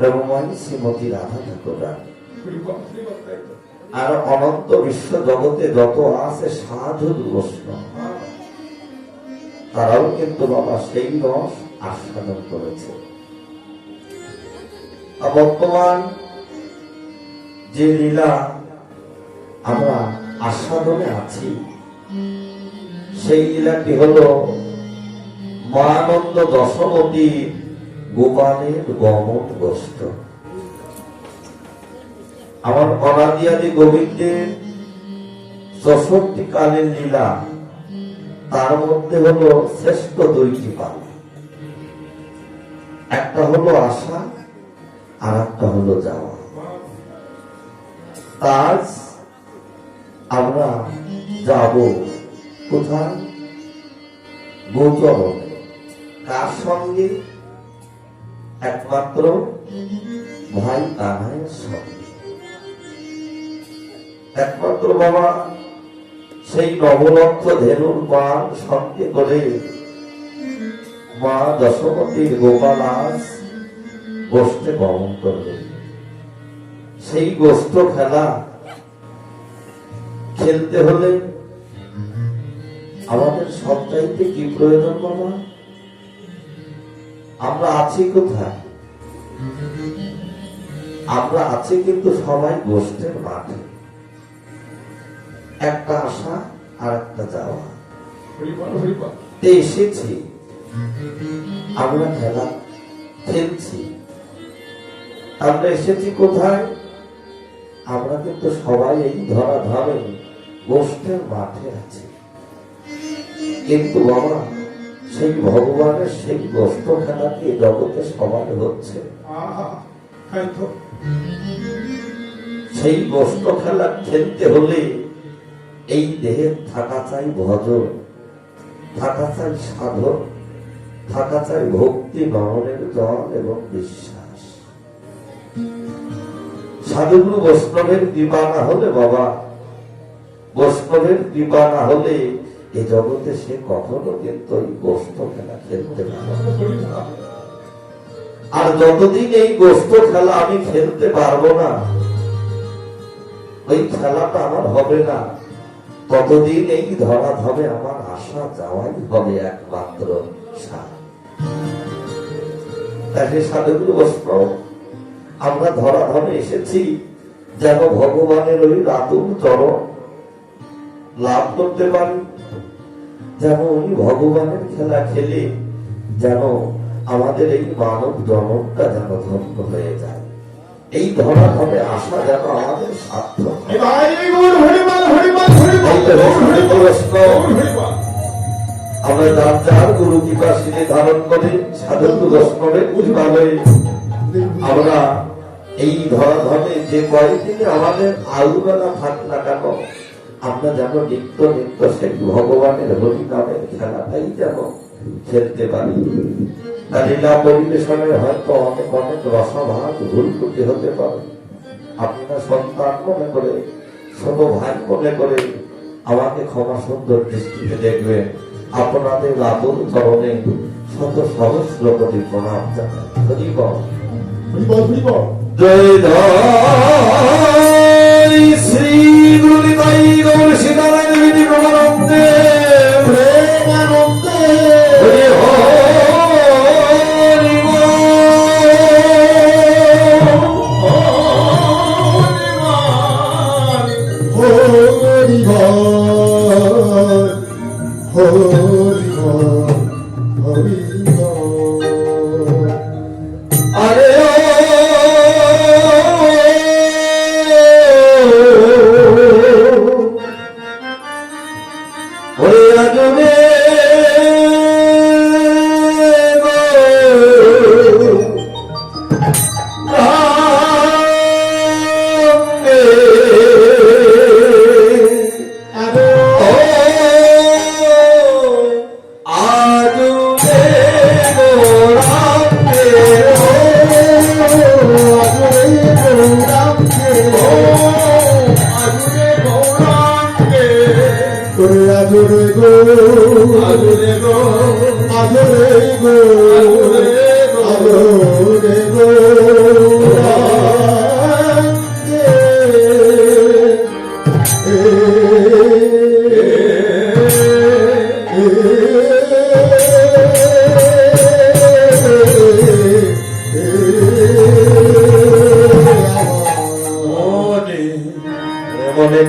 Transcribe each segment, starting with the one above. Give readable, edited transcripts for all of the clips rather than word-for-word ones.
প্রেমময়ী শ্রীমতী রাধা ঠাকুর রানী। আর অনন্ত বিশ্ব জগতে যত আছে সাধু বৈষ্ণব, তারাও কিন্তু বাবা সেই রস আস্বাদন করেছে। বর্তমান যে লীলা আমরা আস্বাদনে আছি, সেই লীলাটি হল মহানন্দ দশমতী গোপালের গমন গোষ্ঠ। আমার অনাদিয়াদি গোবিন্দের 64 কালের লীলা, তার মধ্যে হলো শ্রেষ্ঠ 2টি পাল। একটা হলো আসা, আর একটা হলো যাওয়া। আজ আমরা যাব কোথায়? গোচরণে। কার সঙ্গে? একমাত্র ভাই কানাইয়ের সঙ্গে। একমাত্র বাবা সেই নবলক্ষ ধেনুর বাণ সঙ্গে করে মা দশমতীর গোপাল আজ গোষ্ঠে গমন করবে। সেই গোষ্ঠ খেলা খেলতে হলে আমাদের সবচাইতে কি প্রয়োজন বাবা? আমরা আছি কোথায়? আমরা আছি কিন্তু সবাই গোষ্ঠের মাঠে। একটা আসা আর একটা যাওয়া। এসেছি, আমরা খেলা খেলছি। আমরা এসেছি কোথায়? আমরা কিন্তু সবাই এই ধরাধামে গোষ্ঠের মাঠে আছি। কিন্তু বাবা সেই ভগবানের সেই গোষ্ঠ খেলা কি জগতে সবাই হচ্ছে? সেই গোষ্ঠ খেলা খেলতে হলে এই দেহে থাকা চাই ভজন, থাকা চাই সাধন, থাকা চাই ভক্তি, নয়নের জল এবং বিশ্বাস। সাধুগুরু বৈষ্ণবের কৃপা না হলে বাবা, বৈষ্ণবের কৃপা না হলে এই জগতে সে কখনো কিন্তু এই গোষ্ঠ খেলা খেলতে পারে। আর যতদিন এই গোষ্ঠ খেলা আমি খেলতে পারবো না, ওই খেলাটা আমার হবে না, ততদিন এই ধরাধামে আমার আসা যাওয়াই হবে একমাত্র তাকে সাধুগুরু বৈষ্ণব আমরা ধরাধামে এসেছি যেন ভগবানের ওই রাতুল চরণ লাভ করতে পারি, যেন ওই ভগবানের খেলা খেলে যেন আমাদের এই মানব জনকটা যেন ধন্য হয়ে যায়। এই ধরাধামে আসা যেন আমাদের সার্থক। আমরা যার যার গুরু কৃপা শ্রী ধারণ করে সাধু বৈষ্ণবের কৃপালয়ে আমরা এই ধরাধামে যে কয়েকদিনে আমাদের আয়ুবেলা থাক না কেন, আমরা যেন নিত্য নিত্য সেই ভগবানের হরি নামের খেলাটাই যেন খেলতে পারি। লীলা পরিবেশনে হয়তো অনেক অনেক রসভাগ ভুল ত্রুটি হতে পারে। আপনারা সন্তান মনে করে, ছোট ভাই মনে করে আমাকে ক্ষমা সুন্দর দৃষ্টিতে দেখবেন। আপনাদের আদর চরণে শত সহস্র কোটি প্রণাম জানাই। হরি বল, জয় জয় শ্রী গুরু নিতাই গৌর সীতারাম বিধি প্রমানন্দে প্রেমানন্দে হরি হরি বল হরি বল হরি বল। আরে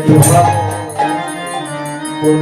কি ভাব ও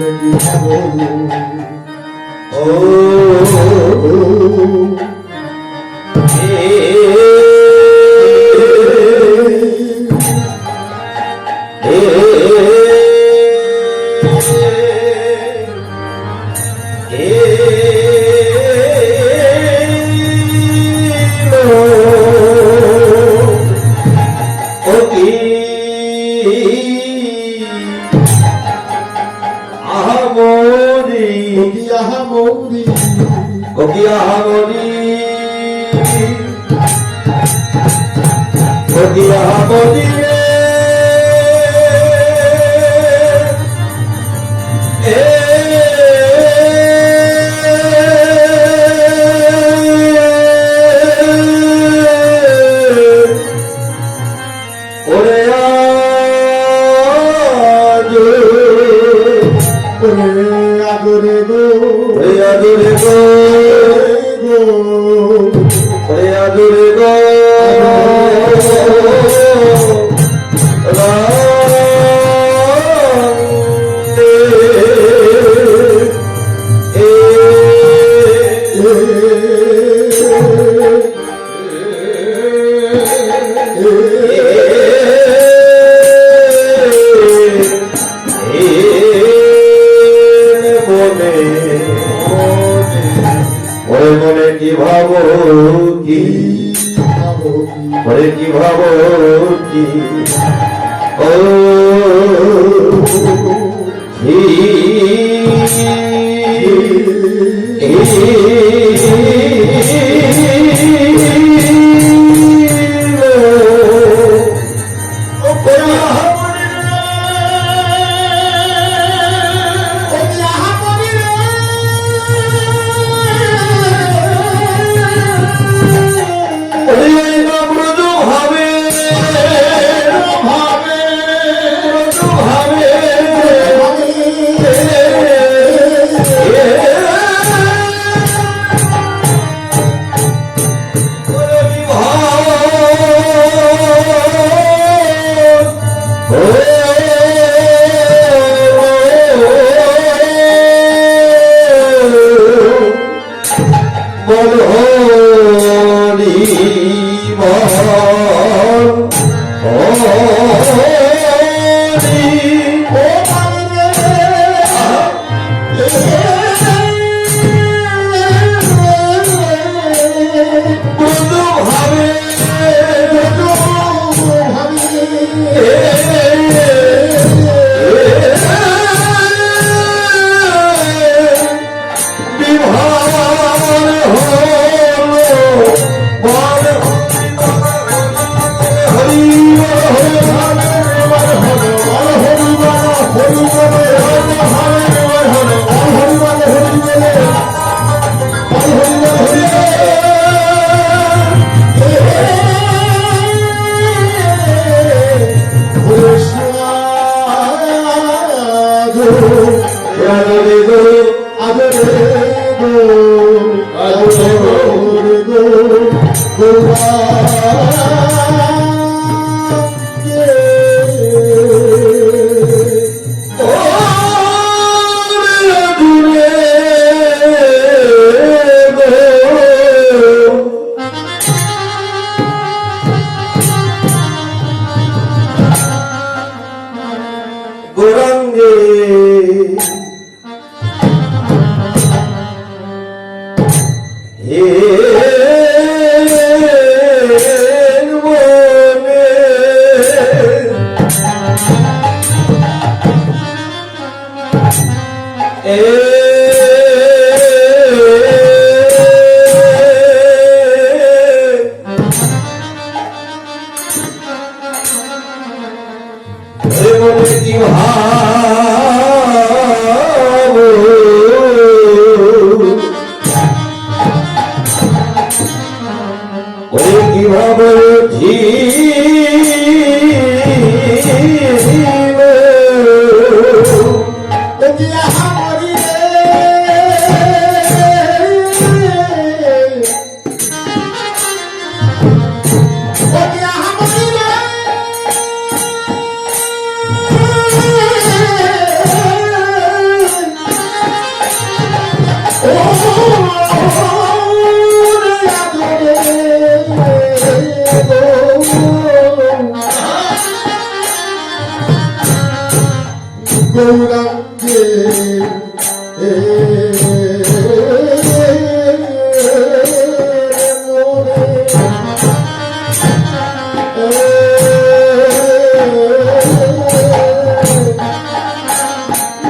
গৌরাঙ্গে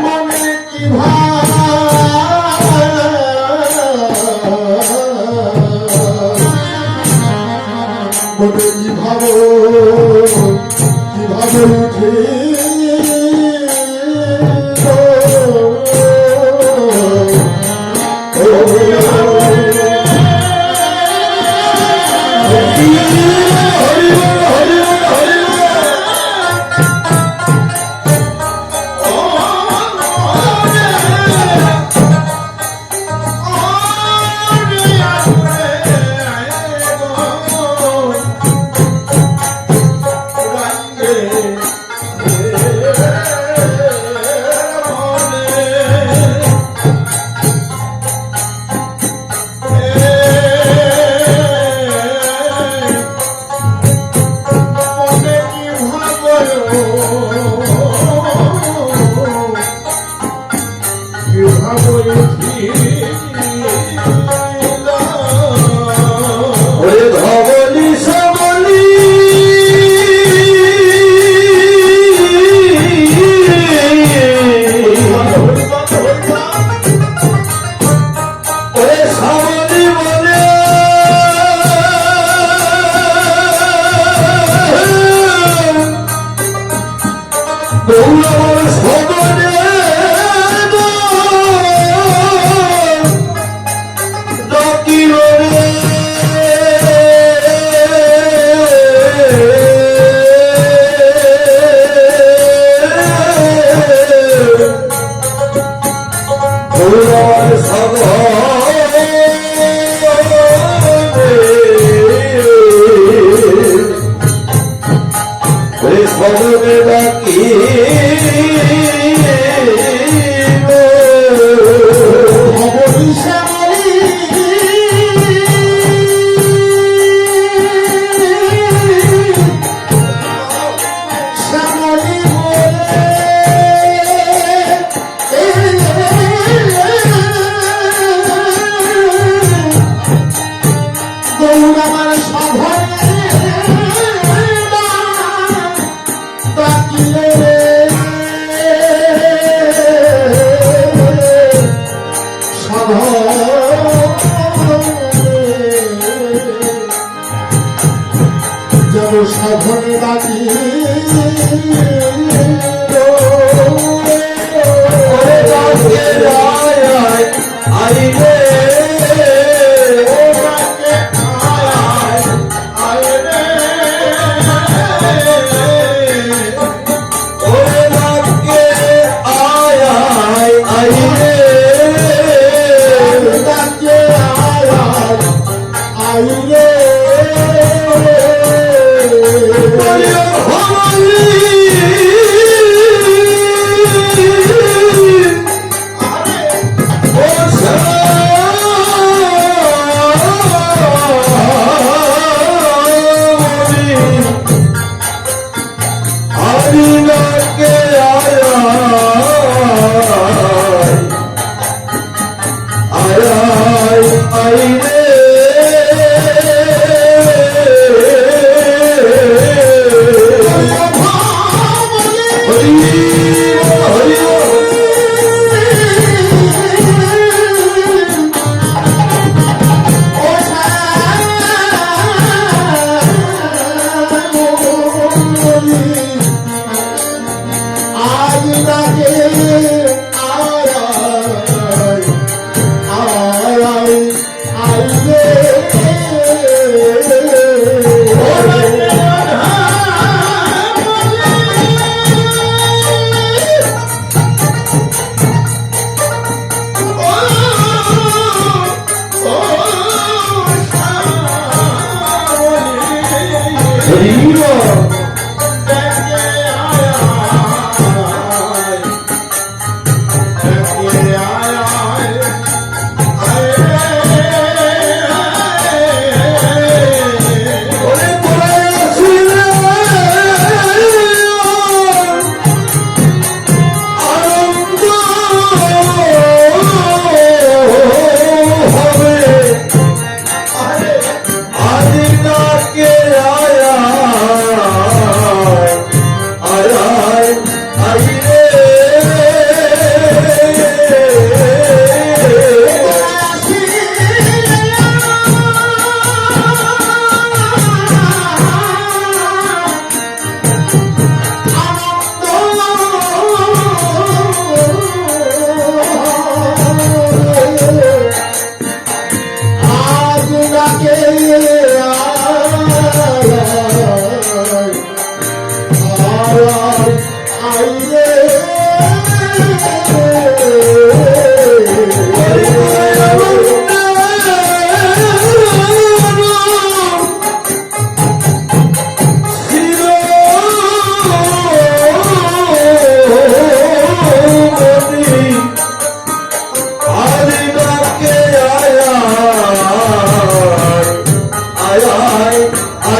মনে কি ভাবো কিভাবে উঠে সাধনে বাকি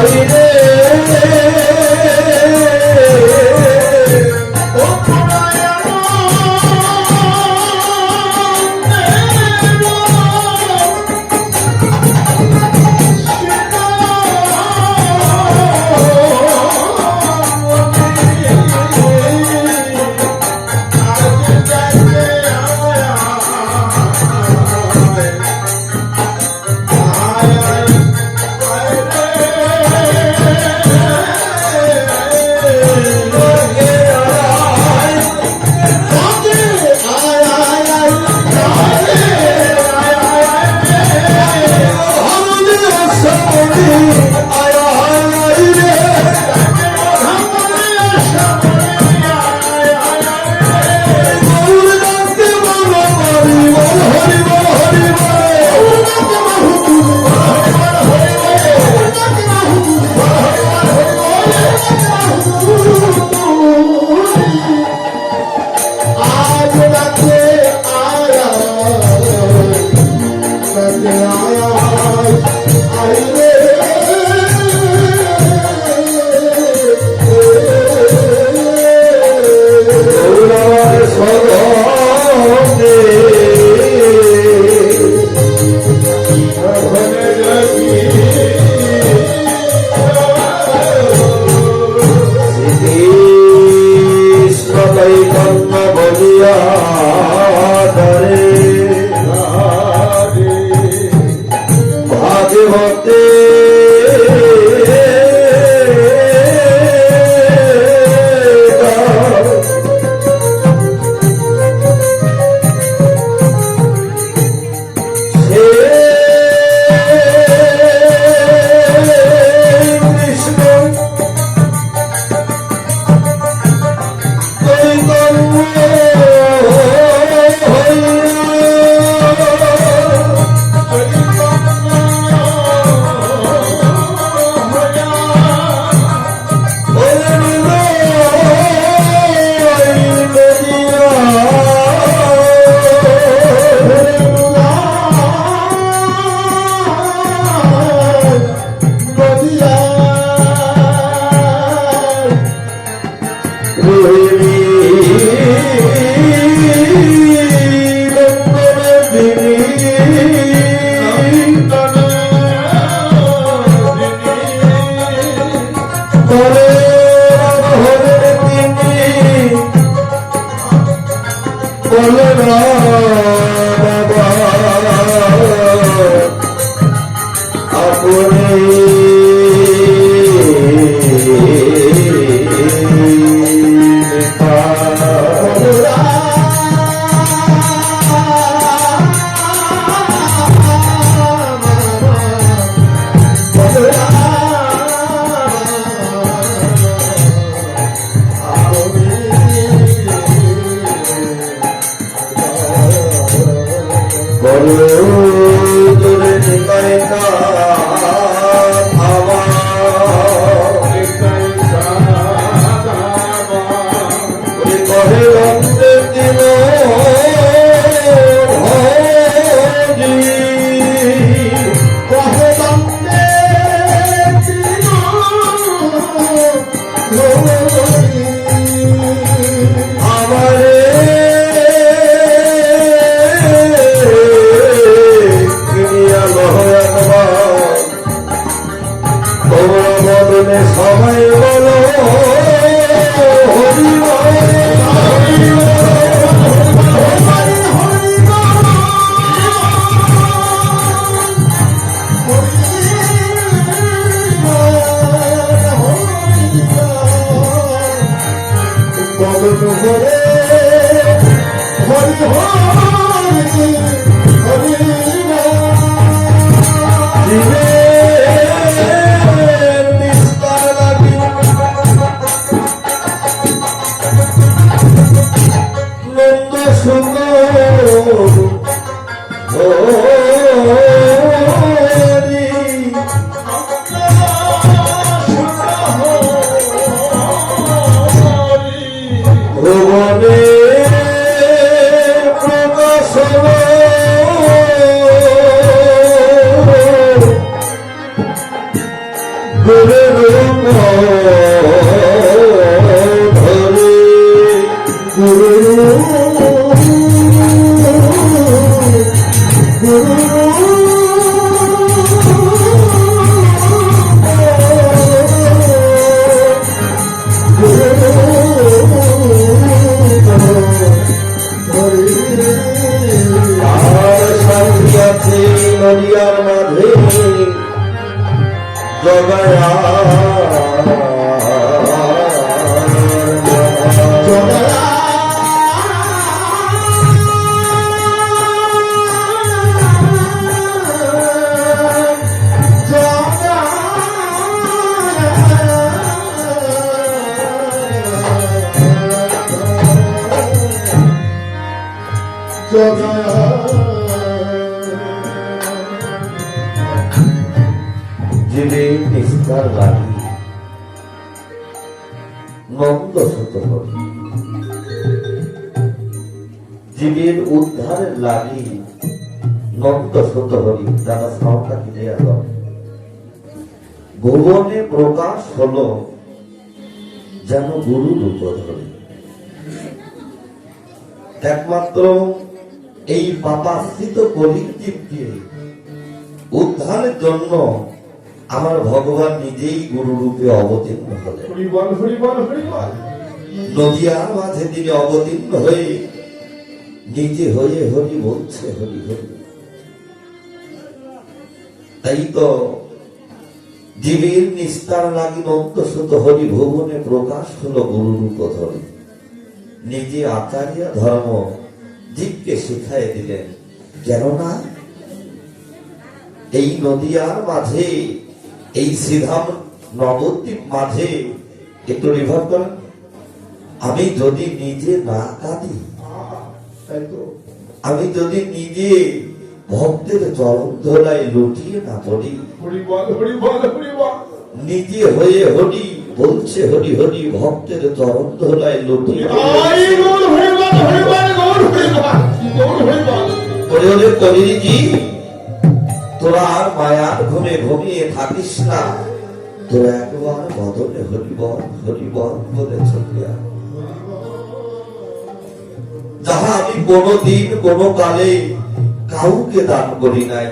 হাইরে ও পরায়ণ মাধবের ধরে আর সাথী আছে নদিয়ার মাঝে জগায়া জীবে নিষ্ঠার লাগি নন্দ সুত হরি, জীবের উদ্ধারের লাগি নন্দ সুত হরি। দাদা সাউন্ডটা ক্লিয়ার হবে। ভুবনে প্রকাশ হলো যেন গুরু রূপ ধরে। একমাত্র এই পাপাশ্রিত কলিজীবকে উদ্ধারের জন্য আমার ভগবান নিজেই গুরু রূপে অবতীর্ণ হলেন। নদিয়ার মাঝে তিনি অবতীর্ণ হয়ে নিজে হয়ে হরি বলছে হরি হরি। তাই তো জীবের নিস্তার লাগি নন্দসুত হরি ভুবনে প্রকাশ হলো গুরু রূপ ধরে। নিজে আচার্য ধর্ম জীবকে শিখাই দিলেন। কেননা এই নদিয়ার মাঝে এই শ্রীধাম নবদ্বীপ মাঝে একটু রিভার করেন। আমি যদি নিজে না কাঁদি, আমি যদি নিজে ভক্তের চরণ ধরায় লুটিয়ে না পড়ি, নিজে হয়ে হরি বলছে হরি হরি ভক্তের চরণ ধরায় লুটিয়ে করিজি, তোরা আর মায়ার ঘুমে ঘুমিয়ে থাকিস না, তোরা একবার বদলে হরিবল হরিবল বলে চলে আয়। যাহা আমি কোনদিন কোন কালে কাউকে দান করি নাই,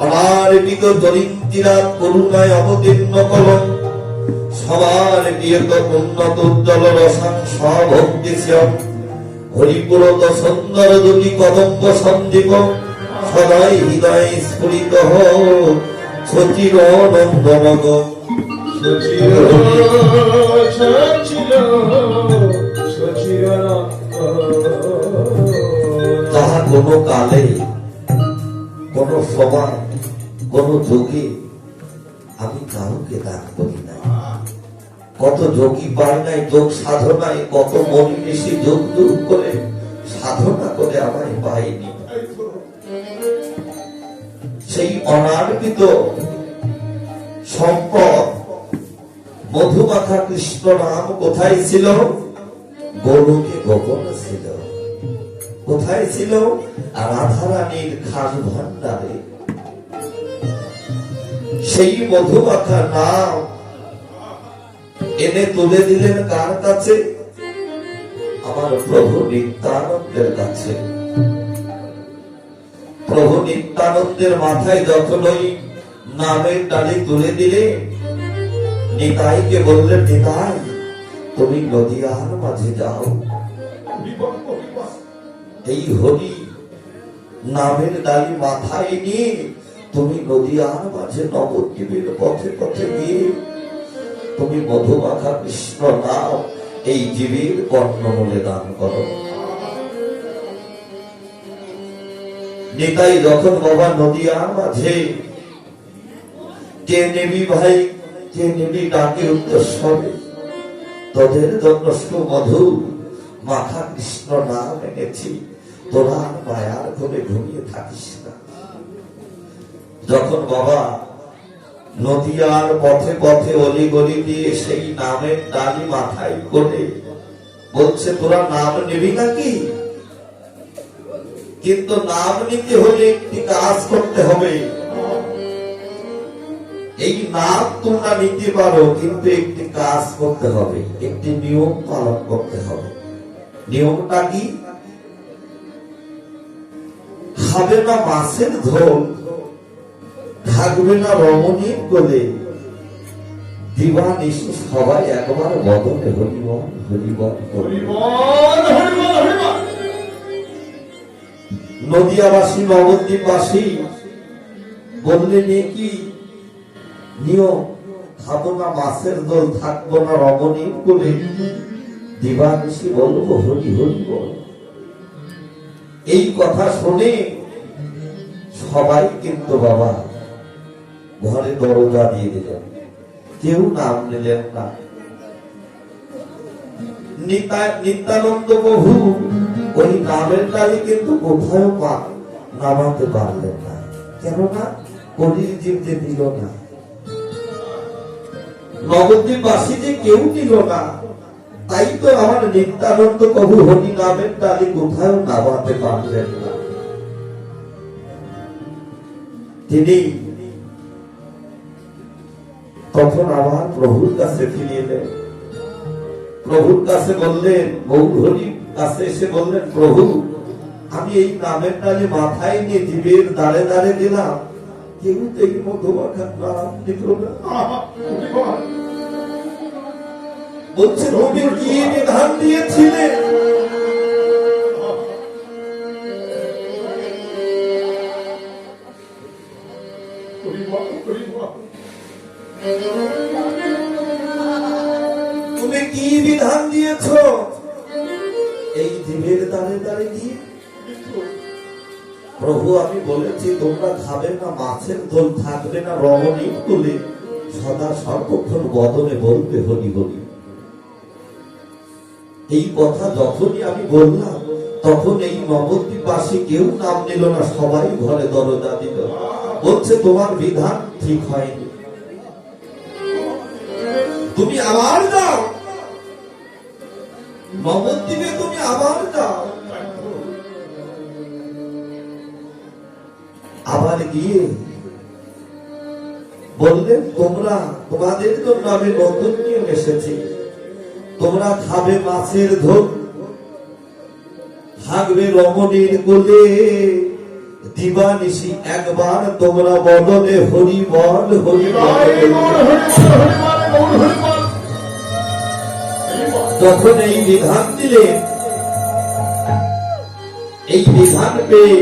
আমার বিত জরিন্তিরা করুণায় অবতীর্ণ কলম, সবার বিয়ত উন্নত উজ্জ্বল রসাং সভক্তি শ্যাম, হরিপুরত সুন্দর দুটি কদম্ব সঞ্জীব, সদাই হৃদয় স্ফুরিত সচির নন্দনগ। তাহা কোন কালে কোন সময় কোন যোগে আমি কাউকে দান করি নাই। কত যোগী পায় নাই যোগ সাধনায়, কত মনি ঋষি যোগ যোগ করে সাধনা করে আমায় পাইনি। সেই অনার্পিত সম্পদ মধুমাখা কৃষ্ণ নাম কোথায় ছিল? গোলকে গোপন ছিল। কোথায় ছিল? রাধারানীর খাস ভান্ডারে। সেই মধুমাখা নাম এনে তুলে দিলেন কার কাছে? আমার প্রভু নিত্যানন্দের কাছে। প্রভু নিত্যানন্দের মাথায় যখন ওই নামের ডালি তুলে দিলে, নিতাইকে বললেন নিতাই তুমি নদিয়ার মাঝে যাও, এই হরি নামের ডালি মাথায় নিয়ে তুমি নদিয়ার মাঝে নবদ্বীপের পথে পথে গিয়ে তুমি মধুমাখা কৃষ্ণ নাম এই জীবের কর্ণমূলে দান করো। নিতাই যখন বাবা নদিয়ার মাঝে কে নেবি ভাই কে নেবি ডাকে উত্তর, তোদের জন্য সুমধু মাখা কৃষ্ণ নাম এনেছি, তোরা মায়ার ঘরে ঘুমিয়ে থাকিস না। যখন বাবা নদিয়ার পথে পথে অলি গলি দিয়ে সেই নামের ডালি মাথায় করে বলছে তোরা নাম নিবি নাকি? কিন্তু নাম নিতে হলে একটি কাজ করতে হবে। এই নাম তোমরা নিতে পারো, কিন্তু একটি কাজ করতে হবে, একটি নিয়ম পালন করতে হবে। নিয়মটা কি? খাবে না মাছের ঝোল, থাকবে না রমণীর কোলে, দিবানিশি সবাই একবার বদলে হরিবল হরিবল হরিবল। নদিয়াবাসী নবদ্বীপবাসী বললেন কি নিয়ম? খাবো না মাছের দোল, থাকবো না রমণীর কোলে, দিবানিশি বলবো হরি হরি বল। এই কথা শুনে সবাই কিন্তু বাবা ঘরে দরজা দিয়ে দিলেন, কেউ নাম নিলেন না। নিত্যানন্দ প্রভু ওই নামের ডালি কিন্তু কোথাও নামাতে পারলেন না, কেননা কলির জীব যে দিল না, নবদ্বীপবাসী যে কেউ দিল না, তাই তো আমার নিত্যানন্দ প্রভু হরি নামের ডালি কোথাও নামাতে পারলেন না। তিনি তখন আবার প্রভুর কাছে ফিরে এলেন, প্রভুর কাছে বললেন, গৌর হরির কাছে এসে বললেন, প্রভু আমি এই নামের ডালি মাথায় নিয়ে জীবের দাঁড়ে দাঁড়ে দিলাম, কেউ তো এই মধুমাখার নাম নিল না। বলছে তুমি কি বিধান দিয়েছিলেন? তুমি কি বিধান দিয়েছ? এই জীবের দাঁড়ে দাঁড়ে দিয়ে প্রভু আমি বলেছি তোমরা খাবে না মাছের দোল, থাকবে না রমণীর কোলে, সদা সর্বক্ষণ বদনে বলবে হরি হরি। এই কথা যখনই আমি বললাম তখন এই নবদ্বীপবাসী কেউ নাম নিল না, সবাই ঘরে দরজা দিল। বলছে তোমার বিধান ঠিক হয়নি, তুমি আবার যাও নবদ্বীপে, তুমি আবার যাও। আবার গিয়ে বললেন তোমরা, তোমাদের জন্য আমি নতুন নিয়ম এসেছি, তোমরা খাবে মাছের ঝোল, থাকবে রমণীর কোলে, দিবানিশি একবার তোমরা বদলে হরি বল হরি বল। যখন এই বিধান দিলেন, এই বিধান পেয়ে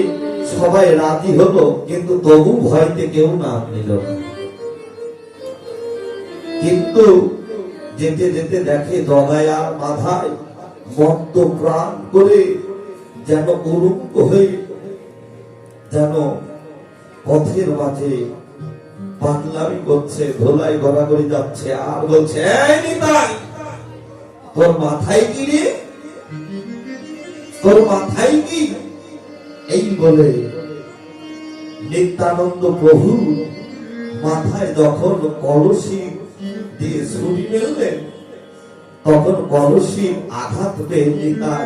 সবাই রাজি হলো, কিন্তু তবু ভয়তে কেউ নাম নিল না। কিন্তু যেতে যেতে দেখে জগায়ার মাথায় মত্ত প্রাণ করে যেন উলুঙ্গ হয়ে যেন পথের মাঝে পাগলামি করছে, ধোলাই গড়াগড়ি যাচ্ছে, আর বলছে এই নিতাই তোর মাথায় কি রে, তোর মাথায় কি? এই বলে নিত্যানন্দ প্রভু মাথায় যখন কলসি দিয়ে ছুরি মেললেন, তখন কলসির আঘাত পেয়ে নিতাই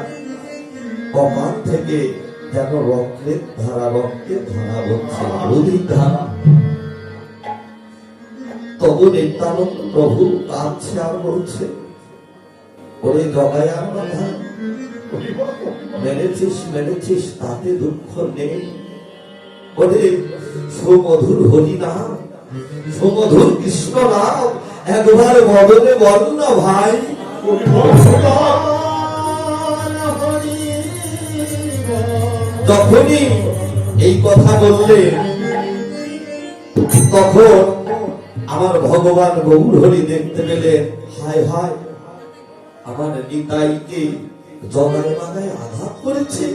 কপাল থেকে যেন রক্তের ধারা হচ্ছে, নদীর ধারা। তবু নিত্যানন্দ প্রভু কাঁদছে আর বলছে, ওরে জগায়ার মাথা, মেরেছিস তাতে দুঃখ নেই, ওরে সুমধুর হরি নাম, সুমধুর কৃষ্ণ নাম একবার বদলে বল না ভাই। যখনই এই কথা বললে তখন আমার ভগবান গৌর হরি দেখতে পেলেন, হায় হায় আমার নিতাইকে জগায় মাগায় আঘাত করেছে।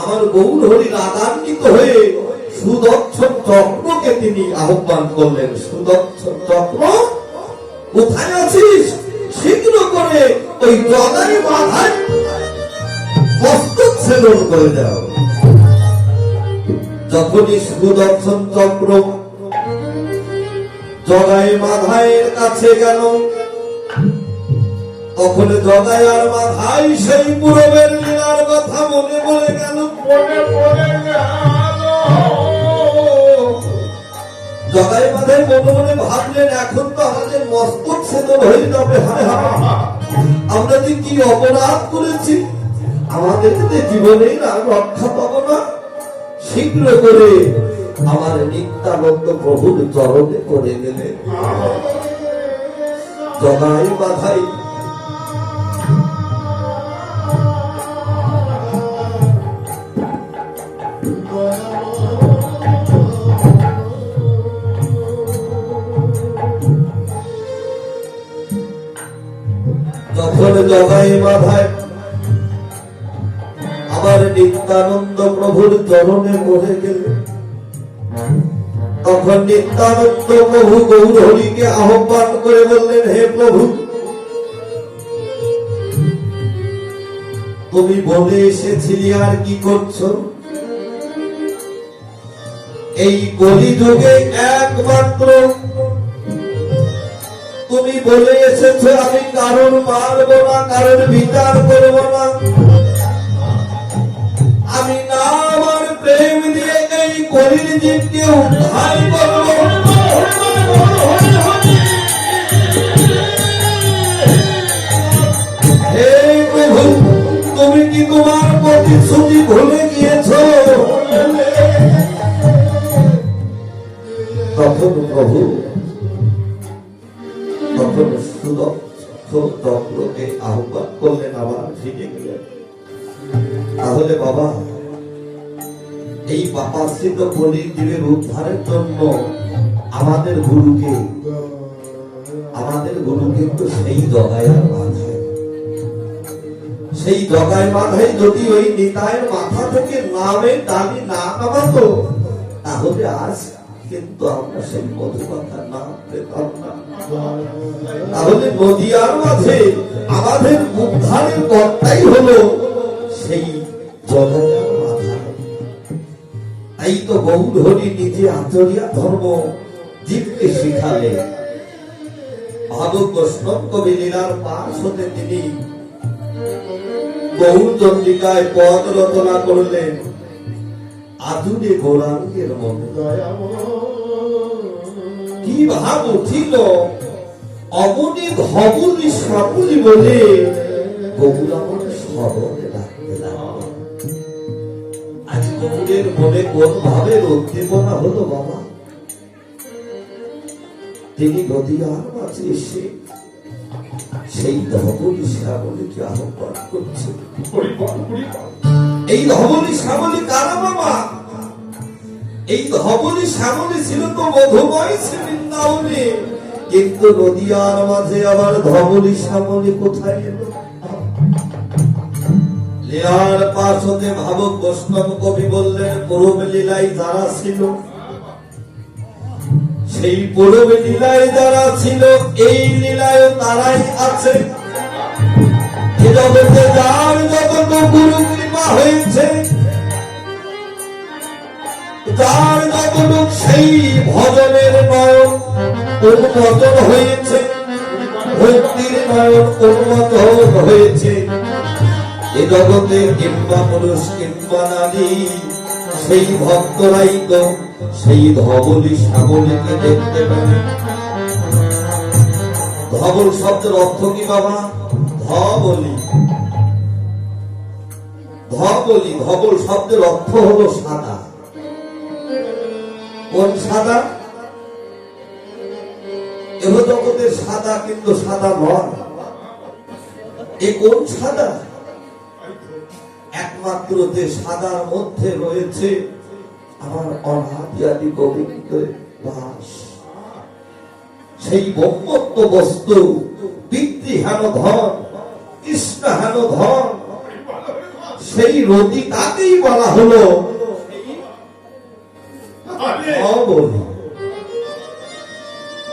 আমার গৌর হরি রাগান্বিত হয়ে সুদর্শন চক্রকে তিনি আহ্বান করলেন, সুদর্শন চক্র কোথায় আছিস, শীঘ্র করে ওই জগায় মাথায় মস্তক ছেদন করে দাও। যখনই সুদর্শন চক্র জগায় মাথায়ের কাছে গেল, তখন জগায়ার মাথায় সেই পূরবের লীলার কথা মনে পড়ে গেল। জগাই মাথায় মনে মনে ভাবলেন, এখন তো আমাদের মস্তক ছেদন হয়ে যাবে। হায় হায়, আমরা যে কি অপরাধ করেছি, আমাদের যে জীবনে আর রক্ষা পাবো না। শীঘ্র করে আমার নিত্যানন্দ প্রভুর চরণে করে গেলেন। জগাই মাথায় যখন জগাই মাথায় আমার নিত্যানন্দ প্রভুর চরণে পড়ে গেল, তখন নিত্যানন্দ প্রভু গৌরহরিকে আহ্বান করে বললেন, হে প্রভু, তুমি বলে এসেছিলে আর কি করছো? এই কলিযুগে একমাত্র তুমি বলে এসেছো আমি কারণ মারব না, কারণ বিচার করব না, আমি না আমার প্রেম দিয়ে এই কলির জীবকে উদ্ধার করব। হে প্রভু, তুমি কি তোমার প্রতিশ্রুতি ভুলে গিয়েছো? তখন প্রভু সুদক্ষ চক্রকে আহ্বান করলেন, আবার ফিরে গেলেন। তাহলে বাবা, এই পাপাশ্রিত কলির জীবের উদ্ধারের জন্য আমাদের গুরুকে তো সেই জগায়ের মাথায়, সেই জগায় মাথায় যদি ওই নিতায়ের মাথা থেকে নামের দাবি না নামাতো, তাহলে আজ কিন্তু আমরা সেই মধুকথা না পেতাম না। তাহলে নদিয়ার মাঝে আমাদের উদ্ধারের কর্তাই হলো সেই জগায়ার মাথা। তাই তো গৌরহরি নিজে আচরিয়া ধর্ম জীবকে শিখালে। ভাগবত বৈষ্ণব কবি লীলার পাশ হতে তিনি গৌর চন্দ্রিকায় পদ রচনা করলেন, আধুনে গৌরাঙ্গের মনে কি ভাব উঠিল, অমনি ধবলি সাবলি বলে গৌরাঙ্গ স্মরণে ডাকতে লাগলো। আজ গৌরের মনে কোন ভাবের উদ্দীপনা হলো বাবা, তিনি নদিয়ার মাঝে এসে সেই ধবলি শ্যামলীকে আহ্বান করছে। এই ধবলি শ্যামলী কারা বাবা? এই ধবলি শ্যামলী ছিল তো মধুময় বৃন্দাবনে, কিন্তু নদিয়ার মাঝে আবার ধবলি শ্যামলী কোথায় এলো? লীলার পাশ হতে ভাবক বৈষ্ণব কবি বললেন, পূর্ব লীলায় যারা ছিল, সেই পূর্ব লীলায় যারা ছিল এই লীলায় তারাই আছে। এ জগতে যার যত গুরু কৃপা হয়েছে, যার যতটুক সেই ভজনের নয়ন উন্মোচন হয়েছে, ভক্তির নয়ন উন্মোচন হয়েছে। এ জগতে কিংবা পুরুষ কিংবা নারী, সেই ভক্তরাই তো সেই ধবলি শ্যামলীকে দেখতে পাবে। ধবল শব্দের অর্থ কি বাবা? ধবলি। ধবলি, ধবল শব্দের অর্থ হলো সাদা। কোন সাদা? এহ জগতের সাদা, কিন্তু সাদা নয়। এ কোন সাদা? একমাত্র যে সাদার মধ্যে রয়েছে আমার অনাদি গোবিন্দের বাস, সেই ব্রহ্মত্ব বস্তু, পিতৃহেন ধন, কৃষ্ণহেন ধন, সেই রতি তাকেই বলা হলো ধবলি।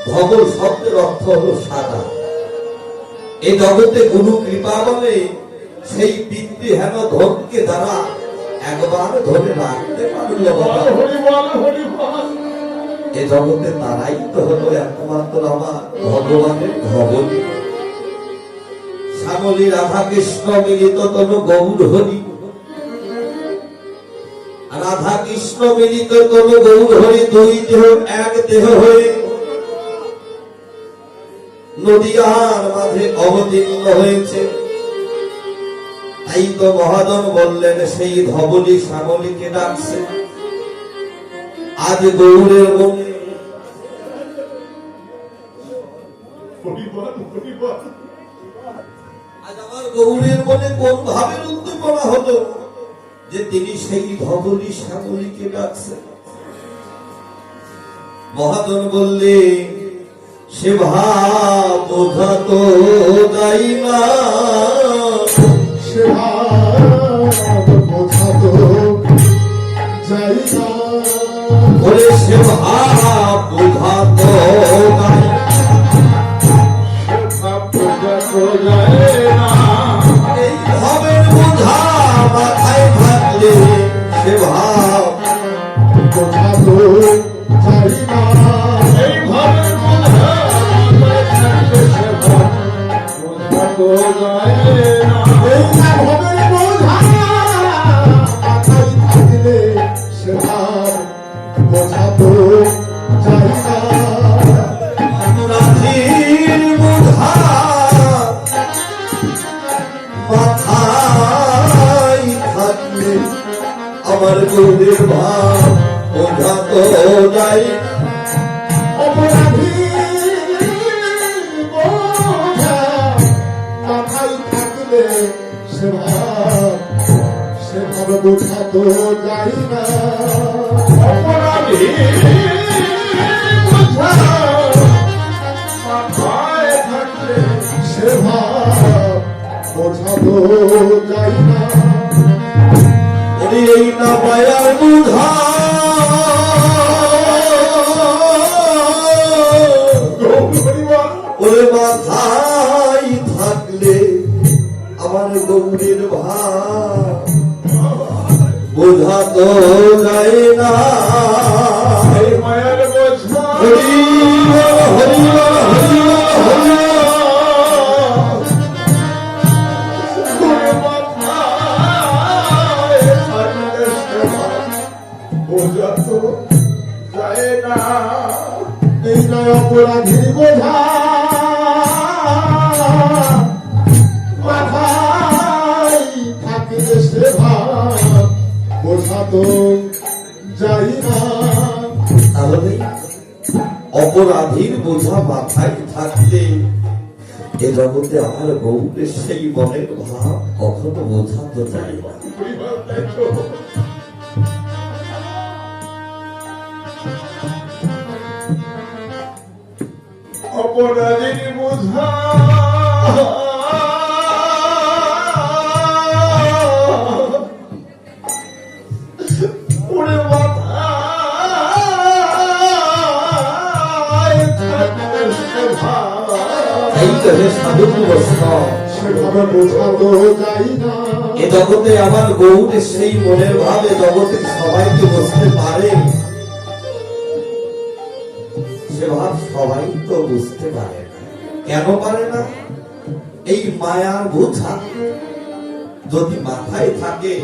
ধবল শব্দের অর্থ হলো সাদা। এই জগতে গুরু কৃপা বলে সেই পিতৃহেন ধনকে দ্বারা একবার ধরে রাখতে পারল বাবা। এ জগতে তারাই তো হলো একমাত্র আমার ভগবানের ধবলি। শ্যামলী রাধা কৃষ্ণ মিলিত তনু গৌর হরি। আর রাধা কৃষ্ণ মিলিত কোন গৌর হরি দুই দেহ এক দেহ হয়ে নদীয়ার মাঝে অবতীর্ণ হয়েছে। তাই তো মহাজন বললেন সেই ধবলি শ্যামলীকে ডাকছে আজ গৌরের মনে। আজ আমার গৌরের মনে কোন ভাবের উদ্দীপনা হলো যে তিনি সেই ধবলি শ্যামলীকে ডাকছেন। মহাজন বললে সে ভাব বোঝা তো যাই না, সে ভাব বোঝা তো যাই না, ওরে সে ভাব বোঝা তো যাই না। এই ভাবের বোঝা মাথায় থাকলে সে ভাব বোঝা তো যাই না, এই ভাবের বোঝা মাথায় থাকলে সে ভাব বোঝা তো যাই না, এই ভাবের বোঝা মাথায় থাকলে সে ভাব বোঝা তো যাই না। রাধির বোঝা মাথায় থাকলে আমার গৌরের ভাব বোঝা তো যাই না। অপরাধীর বোঝা মাথায় থাকলে সে ভাব বোঝা তো যাই না। অপরাধীর বোঝা মাথায় থাকলে সে ভাব বোঝা তো যাই না। ওরে এই না মায়ার বোঝা ওরে মাথায় থাকলে আমার গৌরের ভাব বোঝা তো যায় না। মায়ের বোঝা হরি বল, হরি বল, হরি বল, হরি বল। বোঝা তো যায় না, এই নয় অপরাধীর বোঝা মাথায় থাকলে সে ভাব বোঝা তো যাই না। তাহলে অপরাধীর বোঝা মাথায় থাকলে এ জগতে আমার গৌরের সেই মনের ভাব কখনো বোঝা তো যায় না। অপরাধীর বোঝা উড়ে মাথায় থাকলে সে ভাব এই তো হে সাধু বৈষ্ণব, সেভাবে বোঝা তো যাই না। এ জগতে আমার গৌরের সেই মনের ভাবে জগতে সবাইকে বুঝতে পারে, সে ভাব সবাই তো বুঝতে পারে না। কেন পারে না? এই মায়ার বোঝা যদি মাথায় থাকে,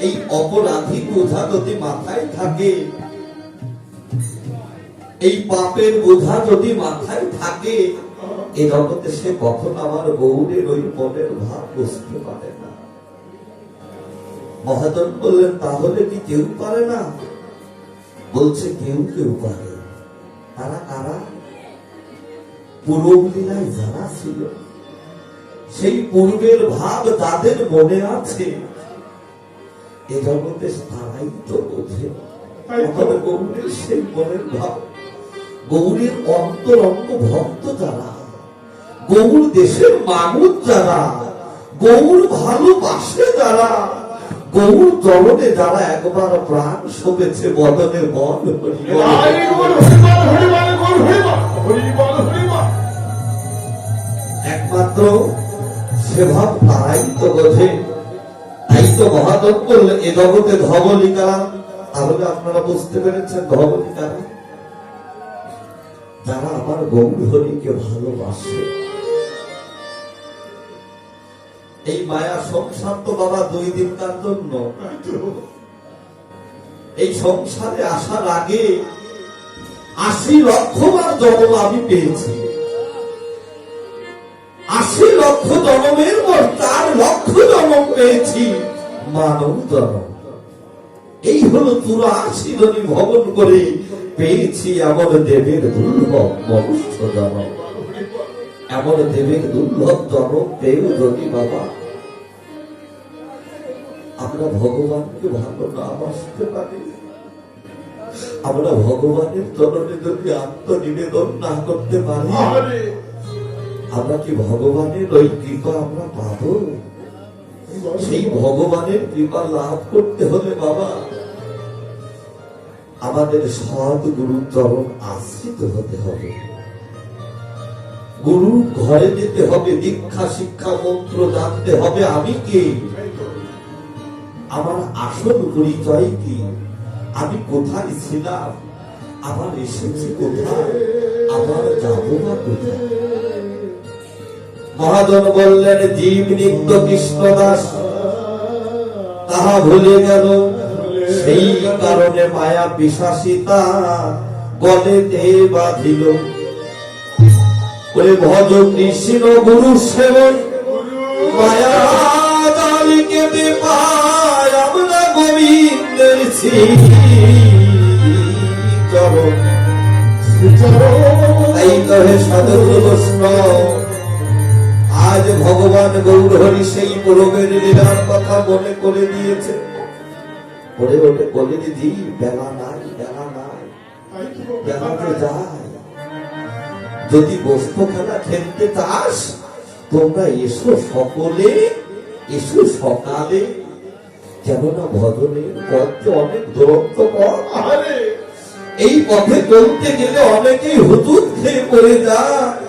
এই অপরাধী বোঝা যদি মাথায় থাকে, এই পাপের বোঝা যদি মাথায় থাকে, এ জগতে সে কখন আমার গৌরের ওই মনের ভাব বুঝতে পারে না। মহাজন বললেন তাহলে কি কেউ পারে না? বলছে কেউ কেউ পারে। তারা কারা? পূর্বলীলায় যারা ছিল, সেই পূর্বের ভাব যাদের মনে আছে, এ জগতে তারাই তো বোঝে আমার গৌরের সেই মনের ভাব। গৌরের অন্তরঙ্গ ভক্ত যারা, গৌর দেশের মানুষ যারা, গৌর ভালোবাসে যারা, গৌর চরণে যারা একবার প্রাণ শোভেছে বদনে বল একমাত্র সে ভাব তারাই তো বোঝে। তাই তো মহাজন বললেন এ জগতে ধবলিকা। তাহলে আপনারা বুঝতে পেরেছেন ধবলিকা যারা আমার গৌর হরিকে ভালোবাসে। এই মায়া সংসার তো বাবা 2 দিনকার জন্য, এই সংসারে আসার আগে 80 লক্ষ বার জন্ম আমি পেয়েছি। 80 লক্ষ জন্মের পর 4 লক্ষ জন্ম পেয়েছি মানব জন্ম। এই হলো 84 জনি ভবন করে পেয়েছি এমন দেবের দুর্লভ মনুষ্য জন্ম। এমন দেবের দুর্লভ জন্ম পেয়েও যদি বাবা আমরা ভগবানকে ভালো না বাসতে পারি, আমরা ভগবানের চরণে যদি আত্মনিবেদন না করতে পারি, আমরা কি ভগবানের ওই কৃপা আমরা পাবো? সেই ভগবানের কৃপা লাভ করতে হলে বাবা আমাদের সৎ গুরুর চরণ আশ্রিত হতে হবে, গুরু ঘরে যেতে হবে, দীক্ষা শিক্ষা মন্ত্র জানতে হবে। আমি কে, আমার আসল পরিচয় কি, আমি কোথায় ছিলাম, আমার এসেছি কোথায়, আমার যাবো না কোথায়। মহাজন বললেন জীব নিত্য কৃষ্ণদাস তাহা ভুলে গেল, সেই কারণে মায়া পিশাচিতা গলেতে বাঁধিল। ওরে ভজ কৃষ্ণ গুরু সেবন মায়া জালিকে পায়, আমরা গোবিন্দের চরণ। তাই কহে সাধু বৈষ্ণব আজ ভগবান গৌর হরি সেই প্রভের লীলার কথা মনে করে দিয়েছে। ওরে ওরে বলে দিদি বেলা নাই, বেলা নাই, বেলাতে যায়। যদি বস্তু খেলা খেলতে চাস তোমরা এসো, সকলে এসো সকালে, কেননা ভজনের পথে অনেক দূরত্ব পথ। এই পথে চলতে গেলে অনেকেই হুজুর খেয়ে পড়ে যায়।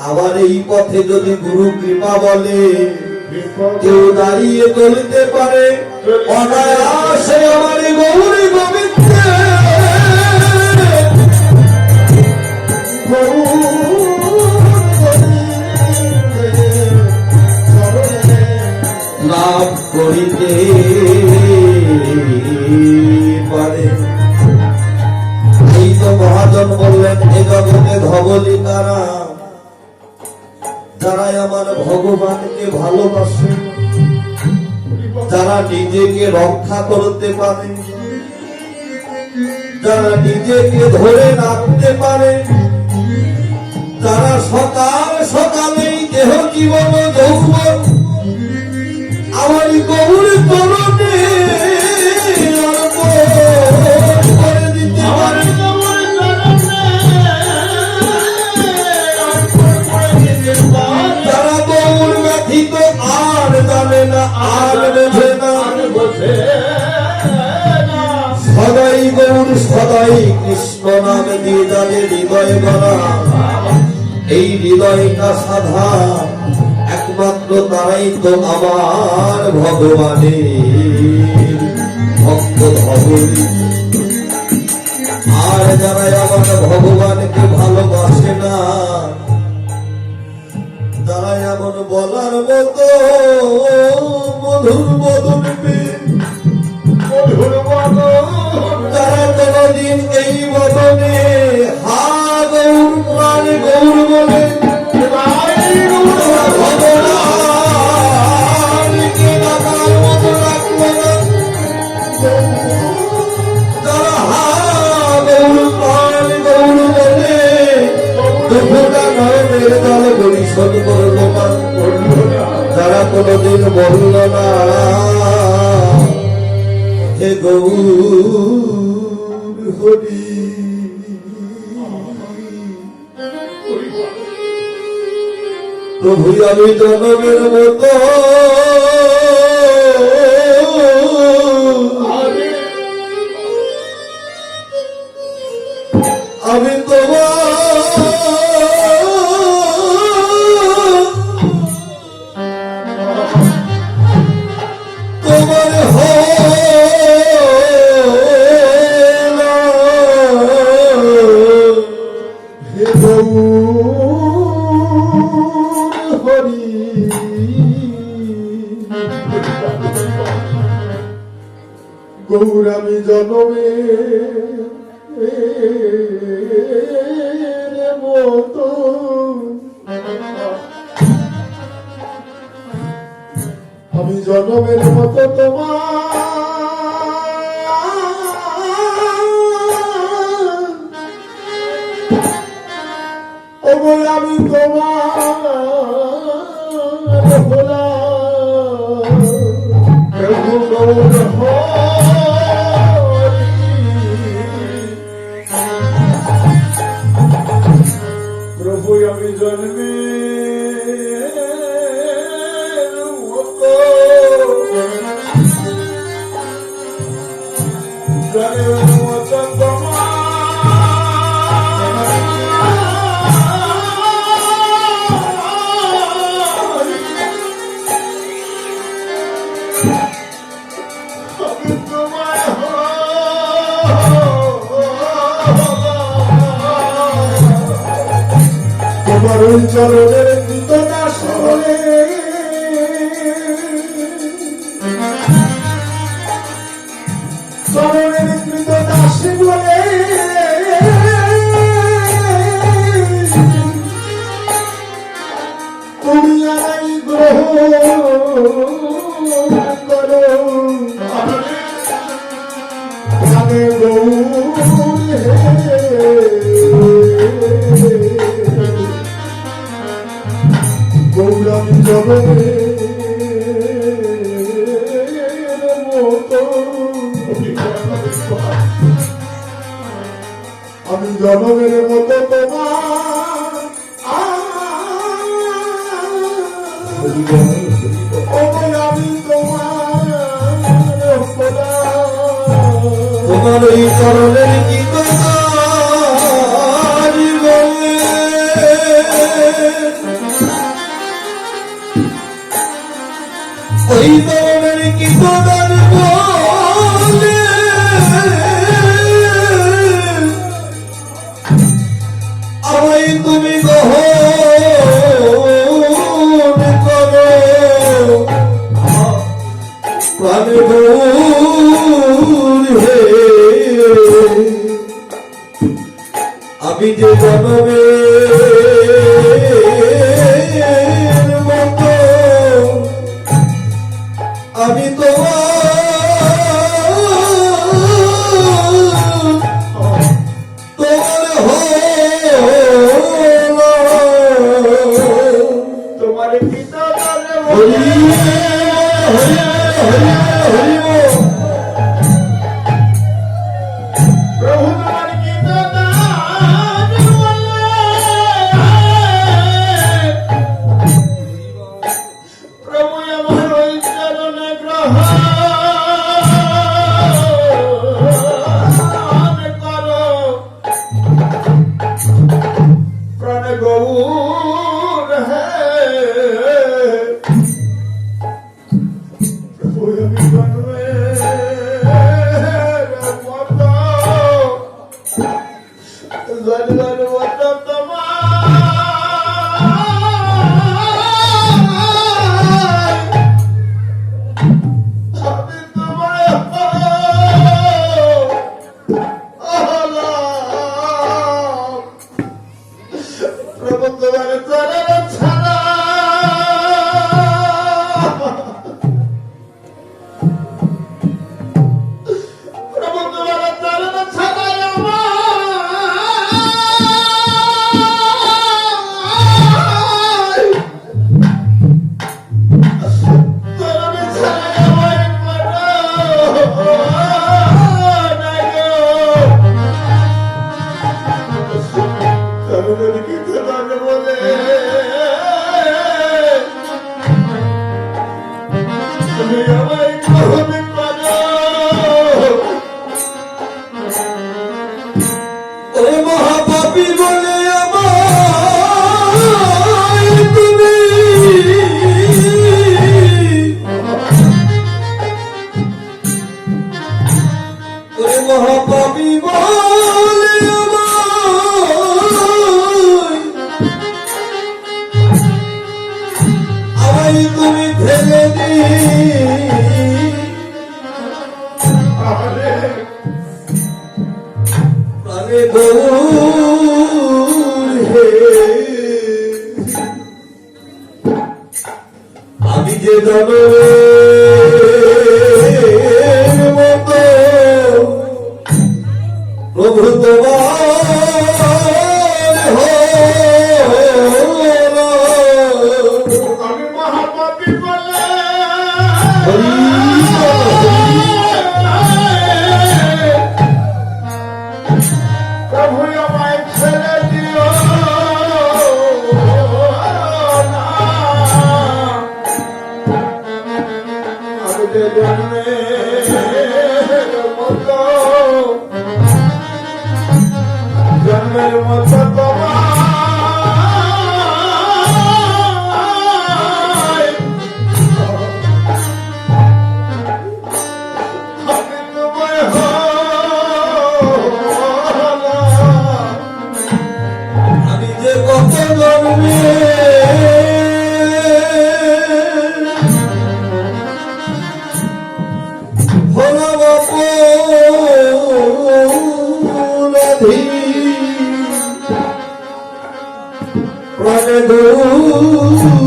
আবার এই পথে যদি গুরু কৃপা বলে কেউ দাঁড়িয়ে চলতে পারে অনায়াসে। আমার গৌরী গোবিন্দে লাভ করিতে পারে। এই তো মহাজন বললেন এ জগতে ধবলি তারা, যারা আমার ভগবানকে ভালোবাসে, যারা নিজেকে রক্ষা করতে পারে, যারা নিজেকে ধরে রাখতে পারে, যারা সকাল সকালেই দেহ জীবন যৌবন আমার গৌর চরণে অর্পণ করে দিতে পারে, যারা গৌর ব্যথিত আর জানে না, আর বোঝে না, সদাই গৌর সদাই কৃষ্ণ নাম দিয়ে যাদের হৃদয় গড়া, এই হৃদয়টা সাধা একমাত্র তারাই তো আমার ভগবানের ভক্ত ধবলি। আর যারা আমার ভগবানকে ভালোবাসে না, যারা এমন বলার মতো মধুর বদন তারা কোনদিন এই বদনে হা গৌর প্রাণ গৌর বলে ভগবানকে ডাকার মতো রাখবে না। যারা হা গৌর প্রাণ গৌর বলে দুঃখটা নয়নের জল পরিশোধ করল না, যারা কোনদিন বলল না হে গৌর হরি, প্রভু আমি জনমের মতো আমি তোমার গৌরামী জনমে মতো আমি জনমের মতো তোমার ওগো আমি তোমার হলাম প্রভু গৌর হরি। প্রভু আমি জন্মে তোমার ওই চরণের কৃতদাস বলে চরণের কৃতদাস বলে তুমি আই গ্রহণ করো আমি গৌরামী জগতে মতো আমি জনমের মতো তোমার আমি তোমার তোমার ওই চরণের কি কথা ওই চরণের কি প্রদান বলে আমায় তুমি গ্রহণ করো প্রাণে গৌর হে আমি যে জনমে আমি তোমার পিতা প্রভু তোমার গীতা প্রভু আমার ওই চরণে গ্রহণ করো প্রাণ গৌর হে প্রভু আমি জন্মের মতো প্রভু তোমার চরণ ছাড়া প্রভু তোমার চরণ ছাড়া চরণ ছাড়া চরণের গীত গান বলে তুমি আমায় গ্রহণ করো ওরে মহাপাপী বলে আমায় তুমি ওরে মহাপাপী বলে আমায় তুমি ফেলে দি যে জনমের মতো প্রভু তোমার হলো। আমি মহাপাপী বলে প্রভু আমায় ছেড়ে দিও না। আমি যে জন্মের মতো তোমায় আমি তোমায় হলাম। আমি যে কত জন্মে হলাম অপরাধী, প্রাণে দৌড়ে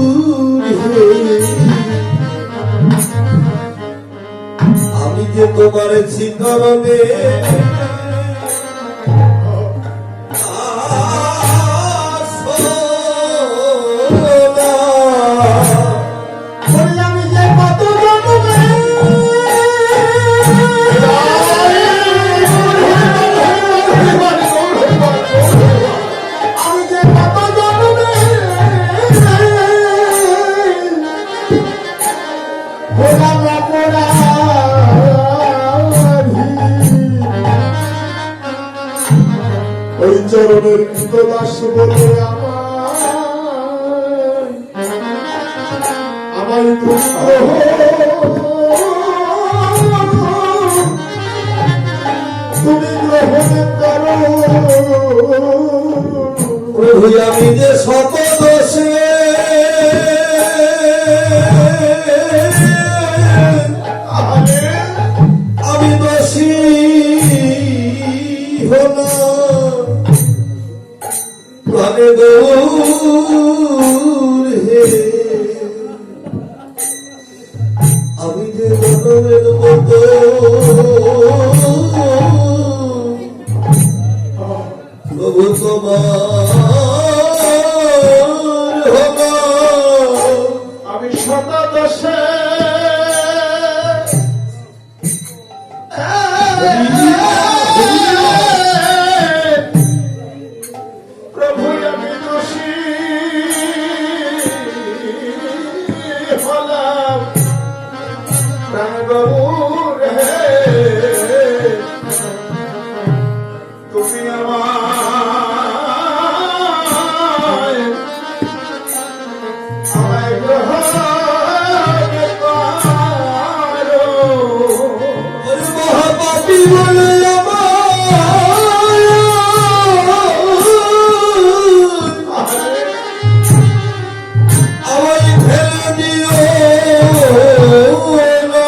আমি যে তোমার ছিকাবে আমি যে কত জন্মে আমি যে কত জন্মে হলাম অপরাধী। ওই চরণের দাস বলে আমায় তুমি গ্রহণ করো। প্রভু আমি যে শত দোষে আমি দোষী হলাম, প্রাণে দৌড়ে আমি যে জনমের মতো প্রভু তোমার হলো। আমি শতাদশে প্রভু আমি দোষী হলাম। প্রাণ গরুর হে তুমি আমায় গ্রহণ করো। ওরে মহাপাপী বলে আমায় ফেলে দিও না,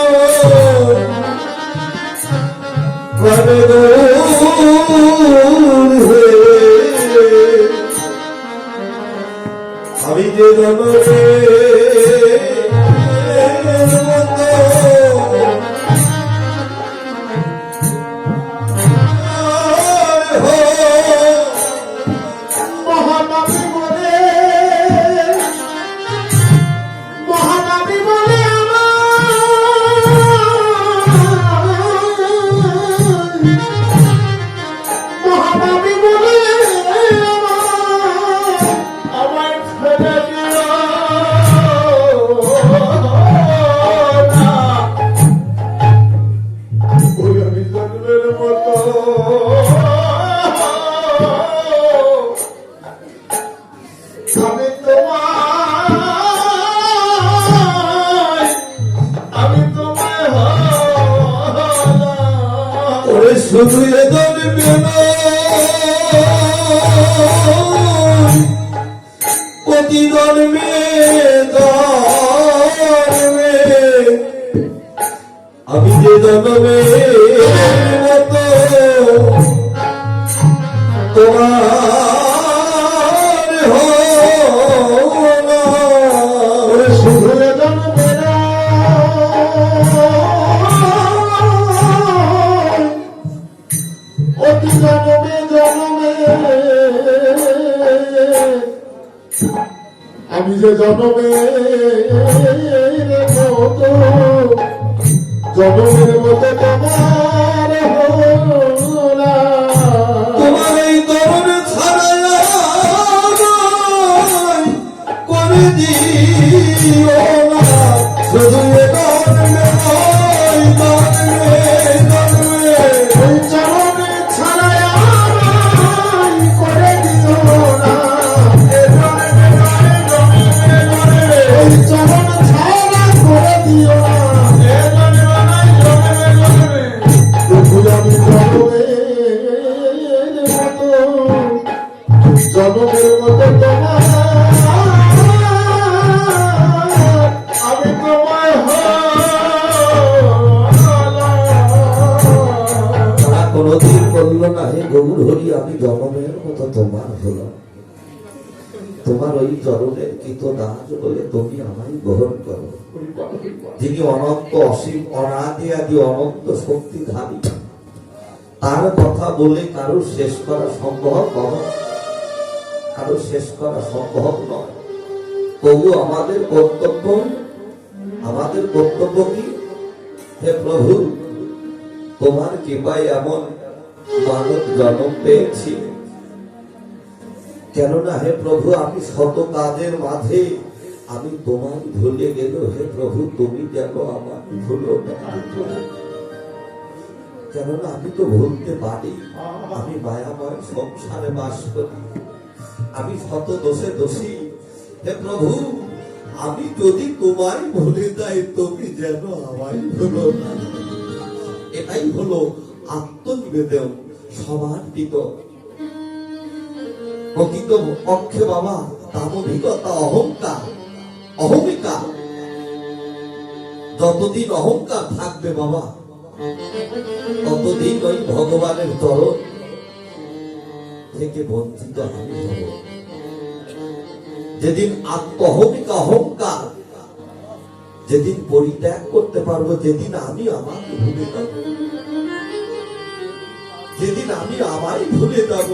প্রাণে দৌড়ে আমি যে জনমে মহানবী বলে মহানবী বলে মহানবী বলে আমায় ফেলে দিও না। ওই আমি জন্মের মতো আমি তোমায় হলাম। ওরে শুধু এ জন্মে প্রতি জন্মে জন্মে আমি যে জন্মে মতো তোমার হলো। ওরে শুধু এ জন্মের আমি যে জনমের মতো তোমার হলাম। তোমার এই তরুণ ছাড়া করে দিও না শুধু এ জন্মে জন্মে ওই চরণে ছাড়াই আমায় করে দিও না। ওই চরণ ছাড়া করে দিও না। প্রভু আমি জনমের মতো তোমার আমি তোমায় তারা কোনদিন বলল না হে গৌর হরি আমি জনমের মতো তোমার হলাম। তোমার ওই চরণের কৃত দাস বলে তুমি আমায় গ্রহণ করো। যিনি অনন্ত অসীম অনাদি আদি অনন্ত শক্তিধারী, তার কথা বলে কারো শেষ করা সম্ভব নয়, কারো শেষ করা সম্ভব নয়। তবু আমাদের কর্তব্য কি? হে প্রভু, তোমার কৃপায় এমন মানব জন্ম পেয়েছি, কেননা হে প্রভু আমি শত কাজের মাঝে আমি তোমায় ভুলে গেল। হে প্রভু তুমি যেন আমার ভুলো না, কেননা আমি তো ভুলতে পারি। আমি মায়াময় সংসারে বাস করি, আমি শত দোষে দোষী। হে প্রভু আমি যদি তোমায় ভুলে যাই তুমি যেন আমায় ভুলো না। এটাই হলো আত্মনিবেদন, সমার্পিত। প্রকৃত পক্ষে বাবা দাম্ভিকতা, অহমিকা, যতদিন অহংকার থাকবে বাবা ততদিন ওই ভগবানের চরণ থেকে বঞ্চিত আমি হব। যেদিন অহংকার যেদিন পরিত্যাগ করতে পারবো, যেদিন আমি আমাকে ভুলে যাব, যেদিন আমি আমায় ভুলে যাব,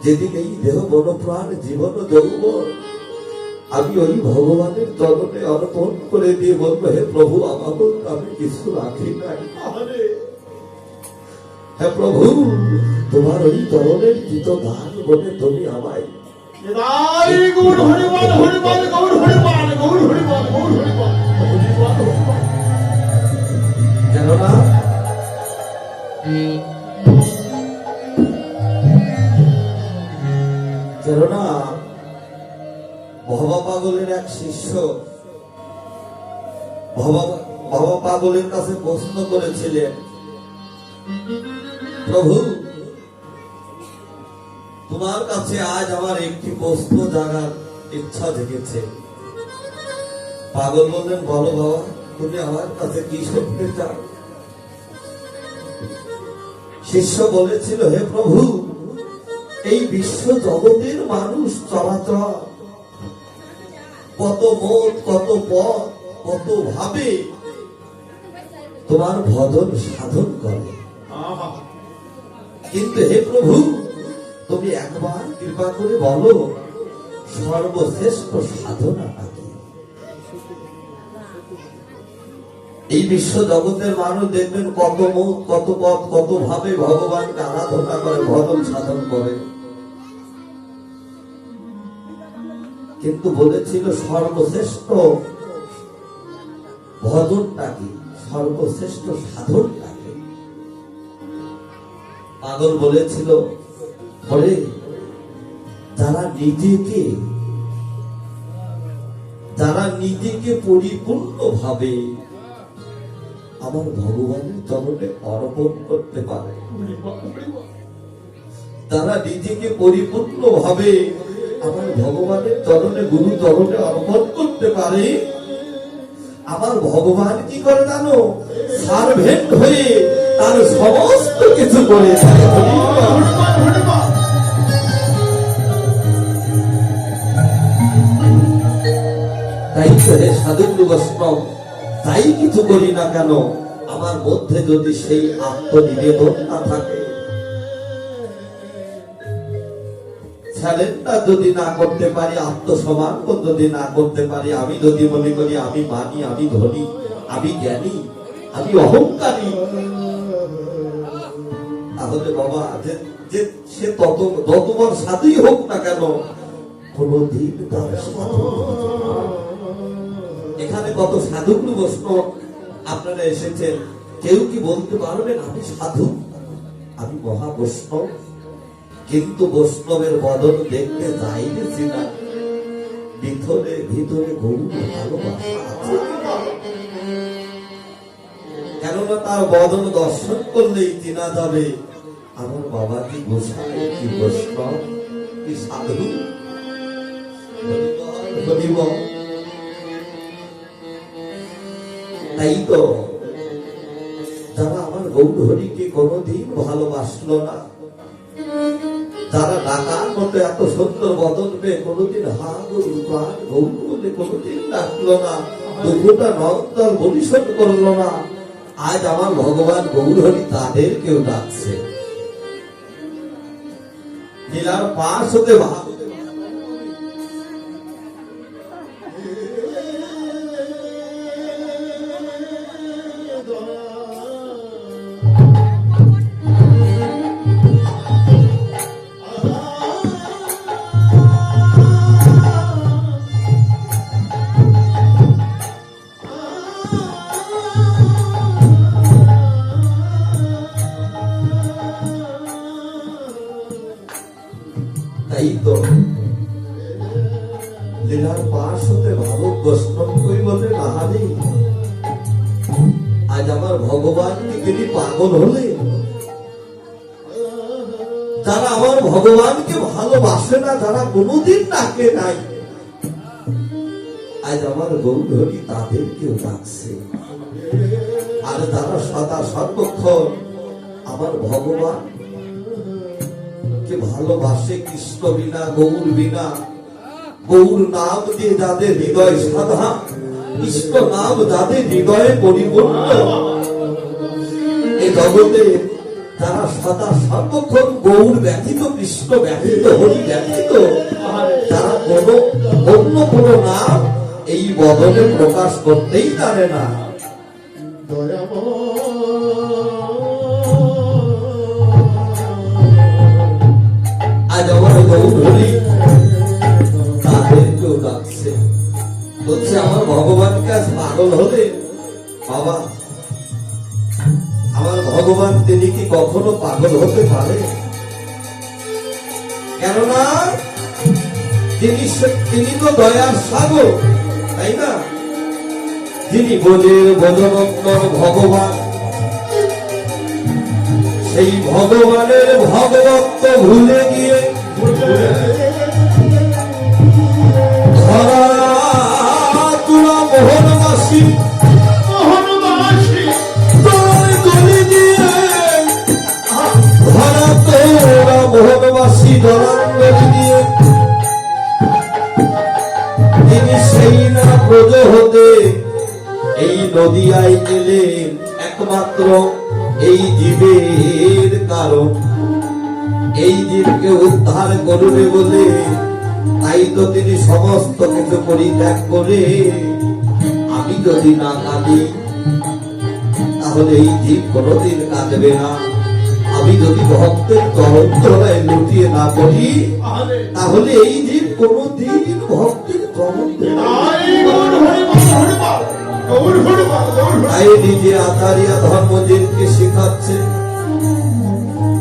যেদিন এই দেহ মন প্রাণ জীবন যৌবন আমি ওই ভগবানের চরণে অর্পণ করে দিয়ে বলবো হে প্রভু আমার আমি কিছু রাখি নাই। হে প্রভু তোমার ওই চরণের কৃত দান বলে তুমি আমায় কেননা ভবা পাগলের এক শিষ্য ভবা পাগলের কাছে প্রশ্ন করেছিলেন, প্রভু তোমার কাছে আজ আমার একটি প্রশ্ন জানার ইচ্ছা জেগেছে। পাগল বললেন, বলো বাবা তুমি আমার কাছে কি শুনতে চাও? শিষ্য বলেছিল, হে প্রভু এই বিশ্ব জগতের মানুষ চলাচল কত মত, কত পথ, কত ভাবে তোমার ভজন সাধন করে, কিন্তু হে প্রভু তুমি একবার কৃপা করে বলো সর্বশ্রেষ্ঠ সাধনাটা কি? এই বিশ্ব জগতের মানুষ দেখবেন কত মত, কত পথ, কত ভাবে ভগবানকে আরাধনা করে, ভজন সাধন করে, কিন্তু বলেছিল সর্বশ্রেষ্ঠ ভজনটা কি, সর্বশ্রেষ্ঠ সাধনটা কি? পাগল বলেছিল, বলে যারা নিজেকে পরিপূর্ণ ভাবে আমার ভগবানের চরণে অর্পণ করতে পারে, তারা নিজেকে পরিপূর্ণ ভাবে আমার ভগবানের চরণে, গুরু চরণে অর্পণ করতে পারে, আমার ভগবান কি করে জানো? সার্ভেন্ট হয়ে তার সমস্ত কিছু করে দেয়। তাই তো হে সাধু বৈষ্ণব, তাই কিছু করি না কেন, আমার মধ্যে যদি সেই আত্মনিবেদন না থাকে, স্যালেন্ডার যদি না করতে পারি, আত্মসমর্পণ যদি না করতে পারি, আমি যদি মনে করি আমি মানি, আমি ধনী, আমি জ্ঞানী, আমি অহংকারী, তাহলে বাবা যে সে তত বড় সাধুই হোক না কেন, কোনদিন তার সাধু হতে পারে না। এখানে কত সাধুগুরু বৈষ্ণব আপনারা এসেছেন, কেউ কি বলতে পারবেন আমি সাধু, আমি মহা বৈষ্ণব? কিন্তু বৈষ্ণবের বদন দেখতে যাইতেছি না, ভিতরে ভিতরে গৌর ভালোবাসা আছে। কেননা তার বদন দর্শন করলেই চেনা যাবে আমার বাবা কি গোসাই, কি বৈষ্ণব, কি সাধু। হরিবল। তাই তো যারা আমার গৌর হরিকে কোনদিন ভালোবাসলো না, যারা ডাকার মতো এত সুন্দর বদন পেয়ে কোনদিন হা গরু প্রাণ গৌর বলে কোনদিন ডাকলো না, দুপুরটা নন্দন পরিশোধ করলো না, আজ আমার ভগবান গৌর হরি তাদের কেউ ডাকছে। লীলার পাশ হতে ভাব তাই তো লীলার পাশ হতে ভারত বৈষ্ণব কই বলে নাহারি, আজ আমার ভগবানকে তিনি পাগল হলে। যারা আমার ভগবানকে ভালোবাসে না, যারা কোনোদিন ডাকে নাই, আজ আমার গৌর হরি তাদেরকেও ডাকছে। আর যারা সদা সর্বক্ষণ আমার ভগবান কে ভালোবাসে, কৃষ্ণ বিনা গৌর বিনা, গৌর নাম দিয়ে যাদের হৃদয় সাধা, কৃষ্ণ নাম যাদের হৃদয়ে পরিপূর্ণ, এই জগতে যারা সদা সর্বক্ষণ গৌর ব্যতীত, কৃষ্ণ ব্যতীত, হরি ব্যতীত, তারা অন্য কোন নাম এই বদলে প্রকাশ করতেই জানে না। আজ আমার গৌর হরি তাদেরকেও ডাকছে, বলছে আমার ভগবানকে আজ পাগল হলে। বাবা, আমার ভগবান তিনি কি কখনো পাগল হতে পারে? কেননা তিনি তো দয়ার সাগর, তাই না? যিনি বোঝের বোধনত্তর ভগবান, সেই ভগবানের ভগবত্ব ভুলে গিয়ে ধরা তুলা মোহনবাসী ধরা তোরা মোহনবাসী দরাঙ্গলি দিয়ে তিনি সেই না ব্রজ হতে এই নদিয়ায় এলেন একমাত্র এই জীবের কারণ, এই জীবকে উদ্ধার করবে বলে। তাই তো তিনি সমস্ত কিছু পরিত্যাগ করে, আমি যদি না কাঁদি তাহলে এই জীব কোনদিন কাঁদবে না। আমি যদি ভক্তের চরণ তলায় লুটিয়ে না পড়ি, তাহলে এই জীব কোনদিন ভক্তের চরণ তাই নিজে আচারিয়া ধর্মজীবকে শেখাচ্ছে।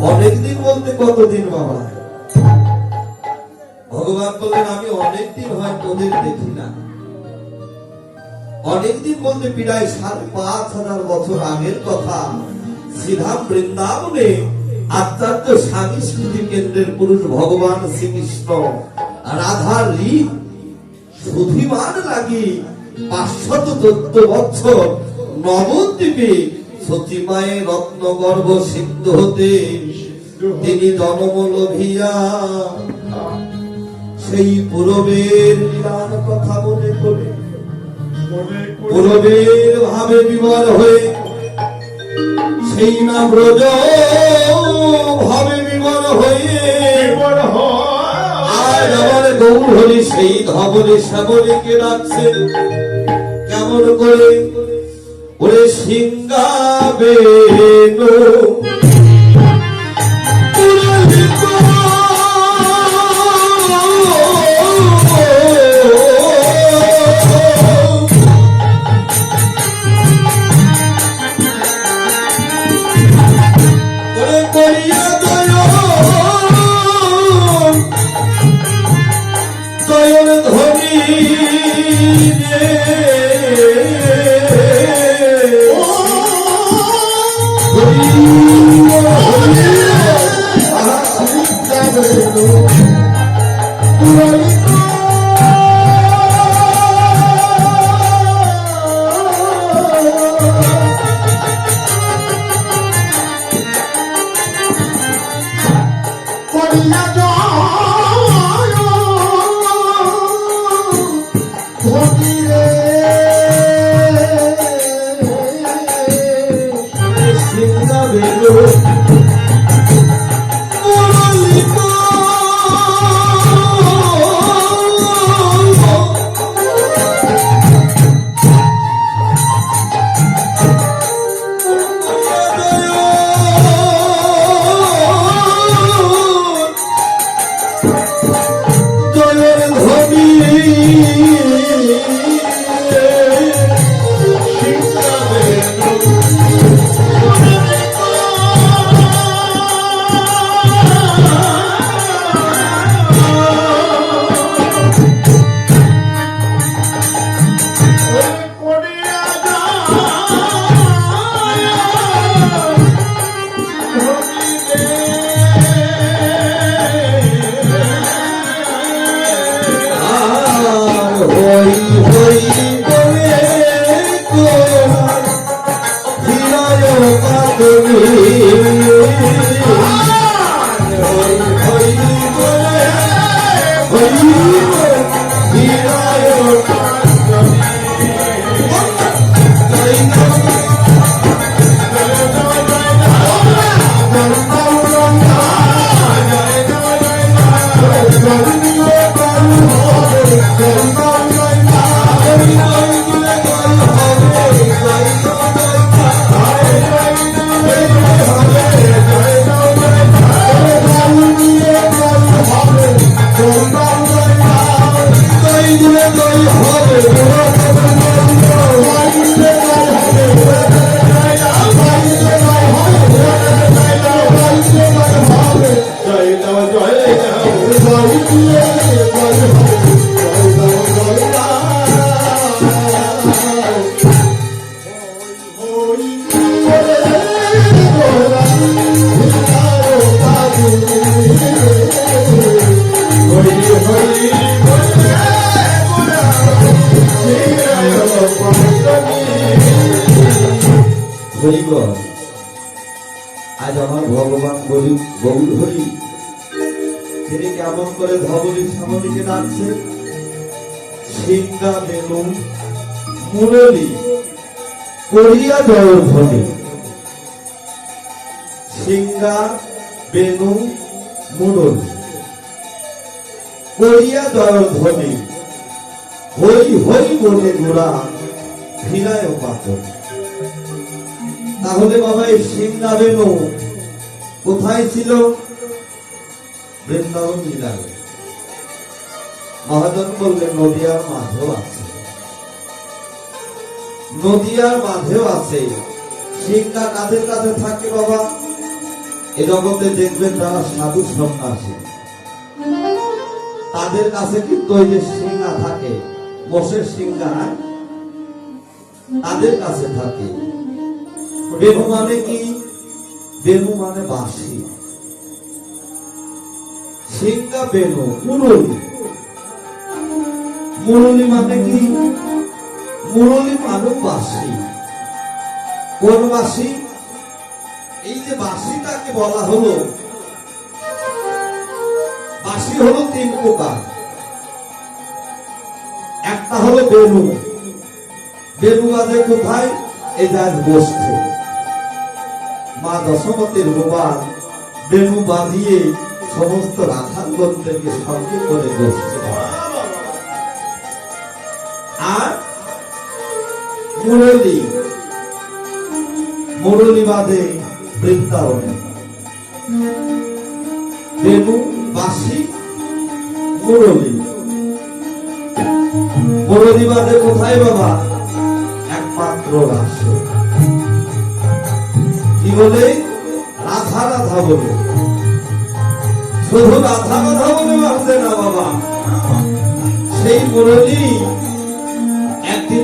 অনেকদিন বলতে কতদিন বাবা? ভগবান বললেন আমি অনেকদিন হয় তোদের দেখি না। অনেকদিন বলতে প্রায় 5,500 বছর আগের কথা। শ্রীধাম বৃন্দাবনে আচার্য স্বামী স্মৃতি কেন্দ্রের পুরুষ ভগবান শ্রীকৃষ্ণ রাধার রীত সুধিমান লাগি 514 বছর নবদ্বীপে সতীমায়ে রত্নগর্ভ সিদ্ধ হতে তিনি জন্ম লভিয়া সেই পূর্বের লীলার কথা মনে করে পূর্বের ভাবে বিবর হয়ে সেই না ব্রজ ভাবে বিবর হয়ে গৌর হরি সেই ধবলে শ্যামলীকে ডাকছে কেমন করে ওরে সিংগাবে আজ আমার ভগবান গৌর হরি তিনি কেমন করে ধবলী শ্যামলীকে ডাকছে সিংহা বেনু মুরলী করিয়া জয় ধ্বনি সিংহা বেনু মুরলী করিয়া জয় ধ্বনি হই হই বলে গোড়া ফিরায় পাথর। তাহলে বাবা এই সিংহা বেনু কোথায় ছিল? বৃন্দাবন লীলায়। মহাজন বললেন নদিয়ার মাঝেও আছে, নদিয়ার মাঝেও আছে। সিংহা কাদের কাছে থাকে বাবা? এ জগতে দেখবেন যারা সাধু সন্ন্যাসী তাদের কাছে কিন্তু ওই যে সিংহা থাকে, মোষের সিংহা তাদের কাছে থাকে। বেনু মানে কি? বেনু মানে বাঁশি। সিংহা বেনু মুরলী, মুরলী মানে কি? মুরলী মানে বাঁশি। কোন বাঁশি? এই যে বাঁশিটাকে বলা হলো, বাঁশি হলো তিন প্রকার। একটা হলো বেনু। বেনু বাজে কোথায়? এই যে আজ বসছে মা দশমতির গোপাল বেনু বাজিয়ে সমস্ত রাখালগণদেরকে সঙ্গে করে বসছে। আর মুরলী বাদে বৃন্দাবনে বেনু বাসি মুরলী বাদে কোথায় বাবা? একমাত্র রাসে। কি বলে? রাধা রাধা বলে। শুধু রাধা রাধা বলে বাঁচবে না বাবা। সেই মুরলী একদিন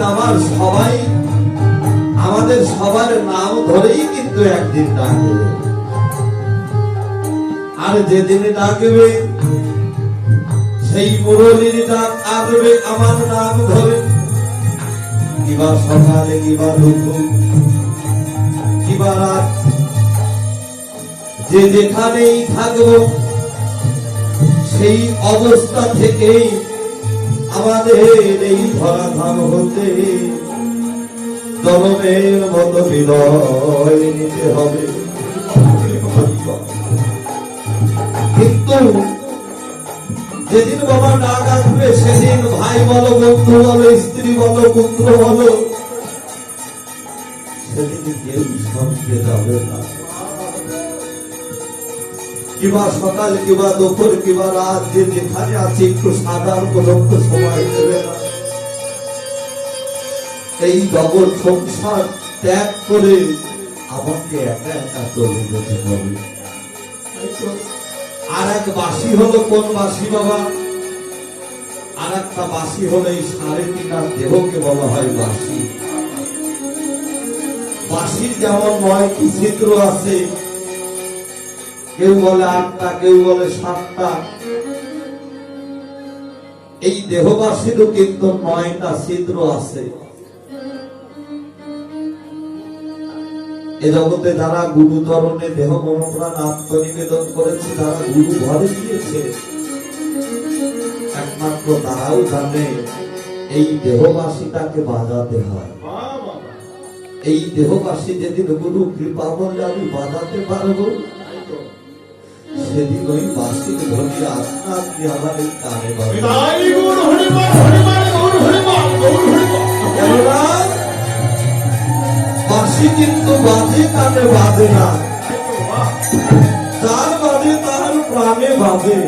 আমাদের সবার নাম ধরেই কিন্তু একদিন ডাকবে। আর যেদিনে ডাকবে সেই মুরলীর ডাক আসবে আমার নাম ধরে। কিবা সকালে, কিবা দুপুর, কিবা রাত, যে যেখানেই থাকবো সেই অবস্থা থেকেই আমাদের এই ধরাধাম হতে জনমের মতো বিদায় নিতে হবে। কিন্তু যেদিন বাবা ডাক আসবে সেদিন ভাই বলো, বন্ধু বলো, স্ত্রী বলো, পুত্র বলো, সেদিন কেউ সঙ্গে যাবে না। কিবা সকাল, কিবা দুপুর, কিবা রাত, যে যেখানে আছে একটু সাধারণ পর্যন্ত সময় দেবে না। এই জগৎ সংসার ত্যাগ করে আমাকে একা একা চলে যেতে হবে। আর এক বাসি হলো কোন বাসি বাবা? আর একটা বাসি হলো এই 3.5 দেহকে বলা হয় বাসি। বাসির যেমন 9টি ছিদ্র আছে, কেউ বলে 8টা, কেউ বলে 7টা। এই দেহবাসীরও কিন্তু 9টা ছিদ্র আছে। এ জগতে যারা গুরু চরণে দেহ মনপ্রাণ আত্মনিবেদন করেছে, যারা গুরু ঘরে গিয়েছে, একমাত্র তারাও জানে এই দেহবাসীটাকে বাজাতে হয়। এই দেহবাসী যেদিন গুরু কৃপা বলে আমি বাজাতে পারবো, সেদিন ওই বাসির ধনী আত্মা কি আমার এই কানে বাজে। কেননা বাসি কিন্তু বাজে, কানে বাজে না। যার বাজে তার প্রাণে বাজে।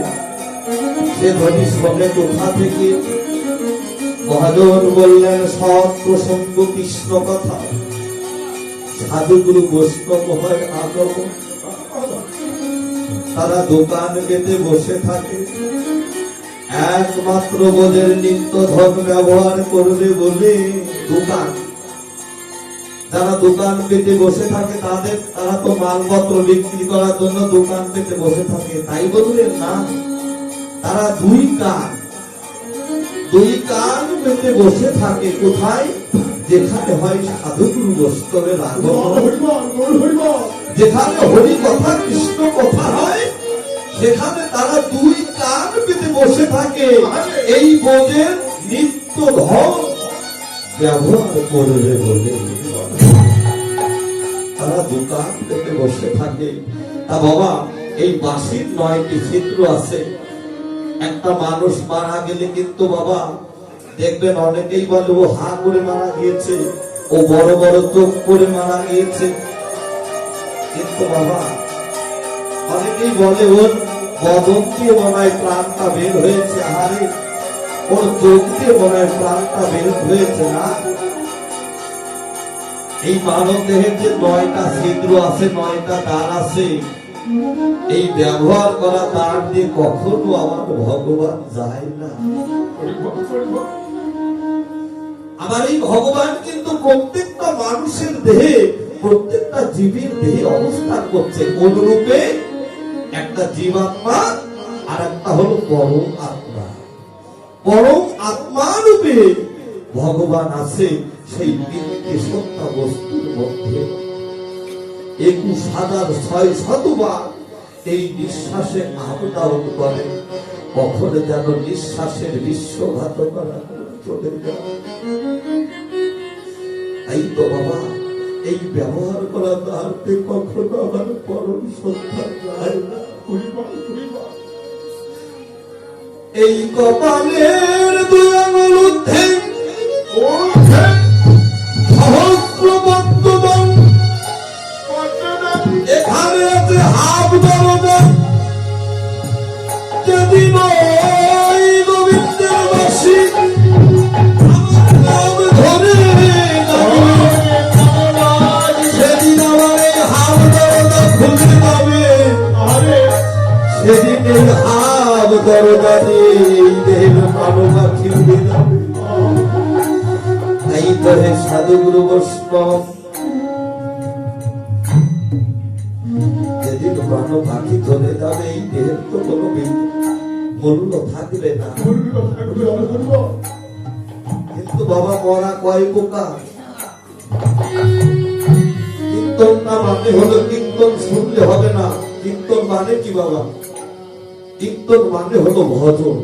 সে ধনী শোনে কোথা থেকে? মহাজন বললেন সৎ প্রসঙ্গ কৃষ্ণ কথা। সাধুগুরু বৈষ্ণব হয় আগম, তারা দোকান পেতে বসে থাকে, একমাত্র বোধের নিত্য ধন ব্যবহার করবে বলে দোকান। যারা দোকান পেতে বসে থাকে তারা তো মালপত্র বিক্রি করার জন্য দোকান পেতে বসে থাকে, তাই বললেন না। তারা দুই কান পেতে বসে থাকে কোথায়? যেখানে হয় সাধুগুরু বৈষ্ণবের আগমন, যেখানে হরি কথা কৃষ্ণ কথা হয়, সেখানে তারা দুই কান পেতে বসে থাকে। এই বোঝের নিত্য ধন ব্যবহার করবে বলে তারা দোকান পেতে বসে থাকে। তা বাবা, এই বাঁশির 9টি ছিদ্র আছে। একটা মানুষ মারা গেলে কিন্তু বাবা দেখবেন অনেকেই বলে ও হা করে মারা গিয়েছে, ও বড় বড় চোখ করে মারা গিয়েছে। কিন্তু বাবা অনেকেই বলে ওর বদন দিয়ে মনে হয় প্রাণটা বের হয়েছে, আহারে ওর চোখ দিয়ে মনে হয় প্রাণটা বের হয়েছে। না, এই মানব দেহের যে 9টা ছিদ্র আছে, 9টা দ্বার আছে, এই ব্যবহার করা তার দিয়ে কখনো আমার ভগবান যায় না। আমার এই ভগবান কিন্তু প্রত্যেকটা মানুষের দেহে, প্রত্যেকটা জীবের দেহে অবস্থান করছে। কোন রূপে? একটা জীবাত্মা আর একটা হলো পরম আত্মা। পরম আত্মা রূপে ভগবান আছে সেই 3টি সত্তা বস্তুর মধ্যে। 21,600 বার এই নিঃশ্বাসে আহ্বান করে, কখনো যেন নিঃশ্বাসের বিশ্বঘাতকতা চলে যায়। এই তো বাবা, এই ব্যবহার করা তার কখনো আমার পরম শ্রদ্ধা যায় না। এই কপালের দুই আঙুল ঊর্ধ্বে সহস্র বর্তমান, এখানে আছে হাফ দরজা। যেদিন ওই গোবিন্দের বাসী আমার নাম ধরে সেদিন আমার এই হাফ দরজা খুলে যাবে। সেদিন এই হাফ দরজা দিয়ে এই দেহের মানবা খিলবে যাবে। তাই তো হে সাধুগুরু বৈষ্ণব, যেদিন মানব পাখি ধরে যাবে এই দেহের তো কোনো মূল্য থাকবে না। কিন্তু বাবা মরা কয় পোকা। কীর্তন না মানে হলো কীর্তন শুনলে হবে না। কীর্তন মানে কি বাবা? কীর্তন মানে হলো ভজন।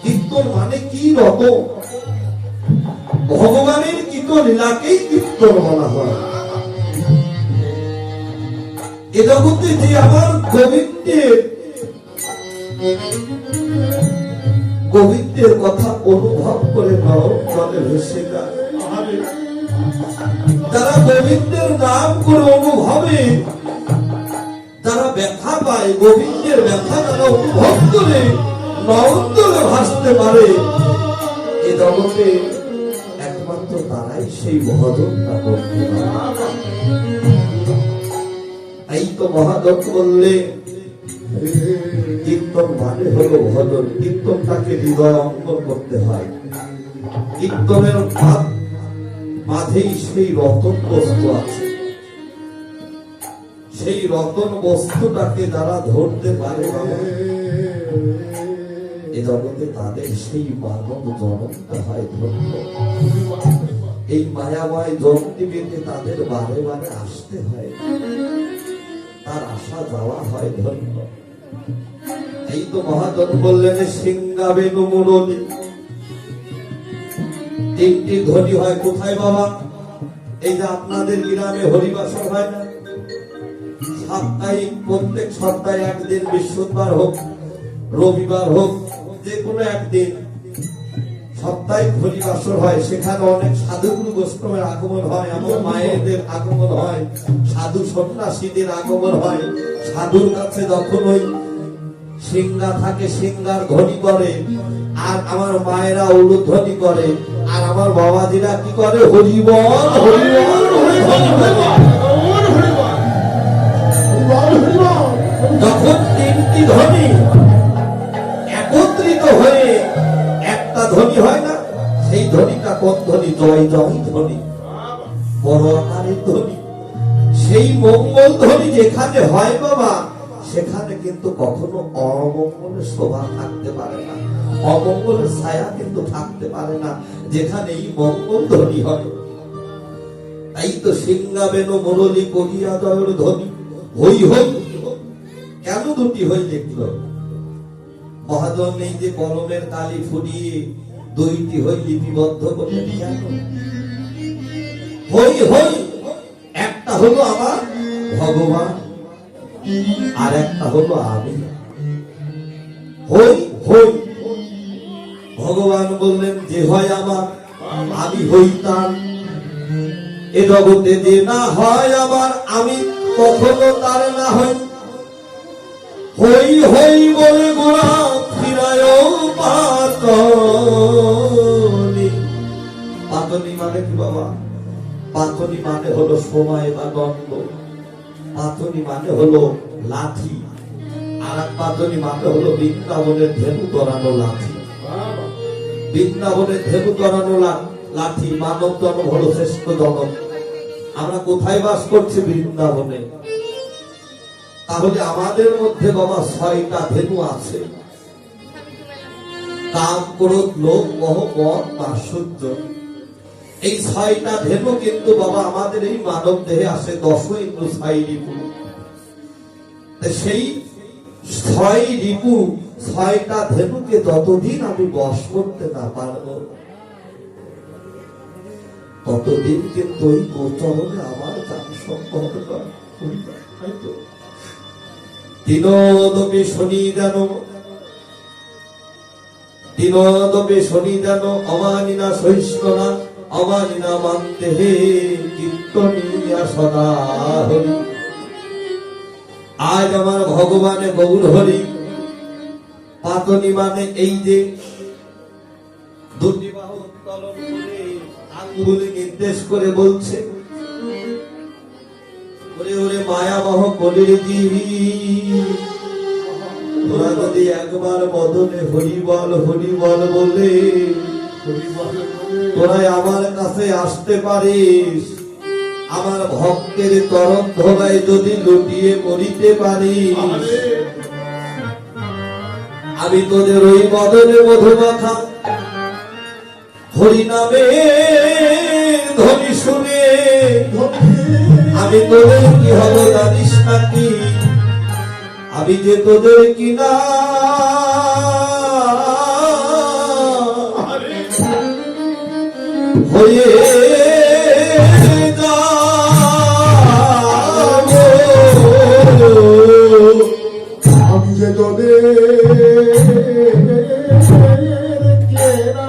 কীর্তন মানে কি রত? ভগবানের কীর্তন লীলাকেই কীর্তন বলা হয়। এ জগতে যে আমার গোবিন্দের কথা অনুভব করে নাও জলে ভেসে যায়। যারা গোবিন্দের নাম করে অনুভবে যারা ব্যথা পায়, গোবিন্দের ব্যথা যারা অনুভব করে নরন্তরে ভাসতে পারে, এ জগতে একমাত্র তারাই সেই ভজনটা করতে পারে। এই তো মহাদত্ত বললে কীর্তন মানে হলো ভজন। কীর্তনটাকে হৃদয় অঙ্কন করতে হয়। কীর্তনের মাঝেই সেই রতন বস্তু আছে। সেই রতন বস্তুটাকে যারা ধরতে পারে এ জগতে তাদের সেই মানব জনমটা হয় ধন্য। এই মায়াময় জগতে পেতে তাদের বারে বারে আসতে হয়, তার আসা যাওয়া হয় ধন্য। এই তো মহাজন বললেন সিংহা বেনু মুরলী। তিনটি ধ্বনি হয় কোথায় বাবা? এই যে আপনাদের গ্রামে হরিবাসর হয় না, সাপ্তাহিক প্রত্যেক সপ্তাহে একদিন, বৃহস্পতিবার হোক রবিবার হোক যে কোনো একদিন সাপ্তাহিক হরিবাসর হয়। সেখানে অনেক সাধুগুরু বৈষ্ণবের আগমন হয়, আমার মায়েদের আগমন হয়, সাধু সন্ন্যাসীদের আগমন হয়। সাধুর কাছে যখন ওই সিংহা থাকে সিংহার ধ্বনি করে, আর আমার মায়েরা উলুধ্বনি করে, আর আমার বাবাজিরা কি করে? হরিবল হরিবল ধ্বনি করে। যখন তিনটি ধ্বনি একত্রিত হয়ে একটা ধ্বনি হয় না, সেই ধ্বনিটা কোন ধ্বনি? জয় জয় ধ্বনি, বড় আকারের ধ্বনি। সেই মঙ্গল ধ্বনি যেখানে হয় বাবা, সেখানে কিন্তু কখনো অমঙ্গলের শোভা থাকতে পারে না, অমঙ্গলের ছায়া কিন্তু থাকতে পারে না, যেখানে এই মঙ্গল ধ্বনি হয়। তাই তো সিংহা বেনু মুরলী করিয়া জয়ের ধ্বনি হই হই। কেন দুটি হই দেখল মহাজন? এই যে কলমের কালি ফুটিয়ে দুইটি হই লিপিবদ্ধ করে কেন? হই হই, একটা হলো আমার ভগবান, আর একটা হলো আমি। হই হই, ভগবান বললেন যে হয় আমার, আমি হই তার। এ জগতে যে না হয় আমার, আমি কখনো তার না হই। হই হই বলে গোড়া ফিরায় পাতনি। পাতনি মানে কি বাবা? পাতনি মানে হলো সময় বা দণ্ড। পাতনি মানে হলো লাঠি, আর এক পাতনি মানে হলো বৃন্দাবনের ধেনু তরানো লাঠি। বৃন্দাবনের ধেনু তরানো লাঠি। মানব জনম হলো শ্রেষ্ঠ জনম। আমরা কোথায় বাস করছি? বৃন্দাবনে। তাহলে আমাদের মধ্যে বাবা 6টা ধেনু আছে। কাম, ক্রোধ, লোভ, মোহ, মদ, মাৎসর্য। এই 6টা ধেনু কিন্তু বাবা আমাদের এই মানব দেহে আসে 10 ইন্দ্র 6 রিপু। সেই 6 রিপু 6টা ধেনুকে যতদিন আমি বশ করতে না পারবো, ততদিন কিন্তু ওই গোচরণে আমার যান সম্ভব নয়। দিনদপে শনি যেন দিনদপে শনি যেন অমানিনা সহিষ্ণুনা অমানিনা মানতে হে কীর্তনিয়া সদা হরি। আজ আমার ভগবানে গৌর হরি পাতনি মানে এই যে দুর্নিবাহ উত্তোলন করে আঙ্গুলে নির্দেশ করে বলছে, ওরে ওরে মায়ামহ কলির জীব, তোরা যদি একবার বদনে হরিবল হরিবল বলে তোরা আমার কাছে আসতে পারিস, আমার ভক্তের চরণ ধরায় যদি লুটিয়ে মরিতে পারিস, আমি তোদের ওই বদনে মধুমাখা হরি নামে ধ্বনি শুনে আমি তোদের কি হব জানিস নাকি? আমি যে তোদের কিনা হয়ে আমি যে তোদের কেনা,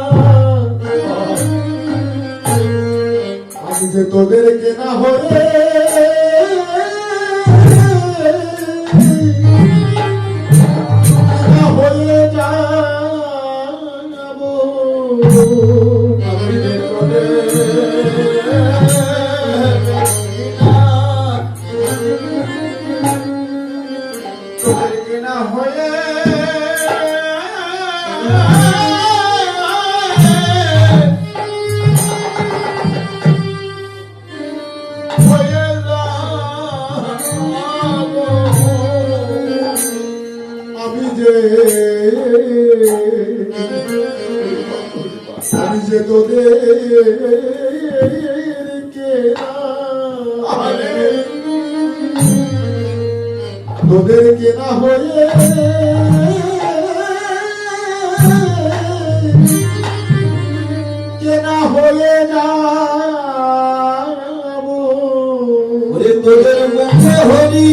আমি যে তোদের কেনা হয়ে হয়ে যাবো, আমি যে তোদের কেনা হয়ে আমি যে তোদের কেনা হয়ে কেনা হয়ে যাবো, ওরে তোদের মুখে হরি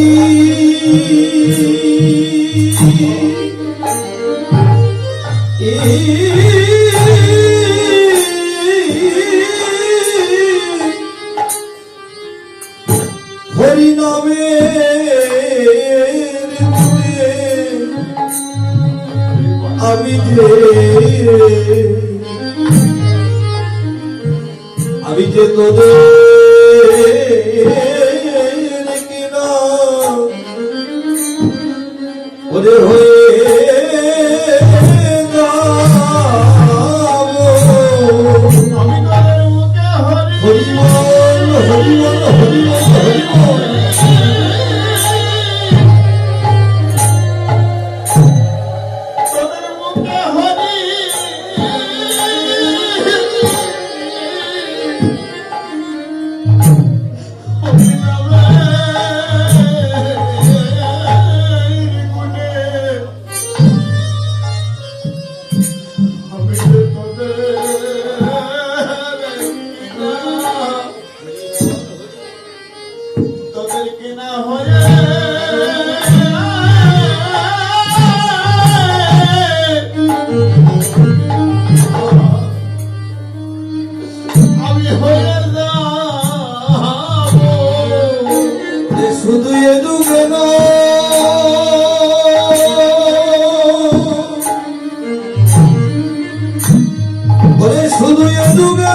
হরি নামে আমি যে তোদের কিনা ওরে হয়ে হরিবল হরিবল হরিবল হরিবল। শুধু এ যুগে ওরে শুধু এ যুগে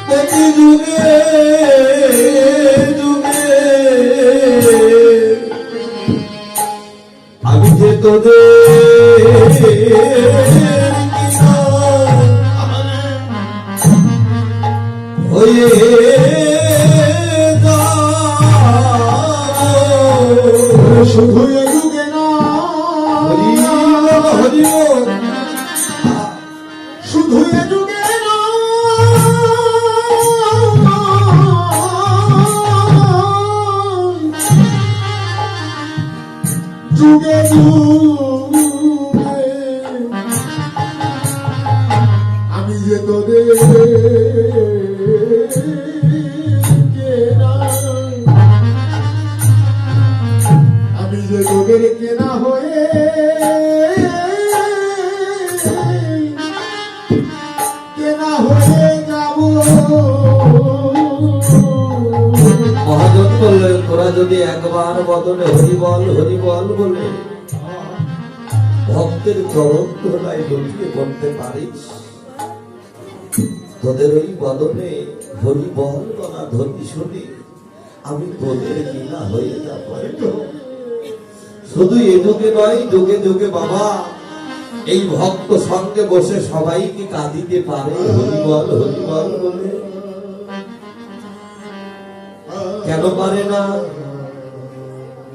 প্রতি যুগে যুগে আমি যে তোদের হয়ে শুধু এ যুগে না, শুধু এ যুগে না, যুগে যুগে আমি যে তোদের যুগে যুগের কেনা হয়ে কেনা হয়ে যাব মহাজন বললে তোরা যদি একবার বদলে হরিবল হরিবল বলে ভক্তের চরণ ধরায় লুটিয়ে পড়তে পারিস, তোদের ওই বদলে হরিবল বলা ধ্বনি শুনি আমি তোদের কিনা হয়ে যাব। শুধু এ যুগে নয়, যুগে যুগে বাবা এই ভক্ত সঙ্গে বসে সবাই কি কাঁদিতে পারে হরিবল হরিবল বলে? কেন পারে না?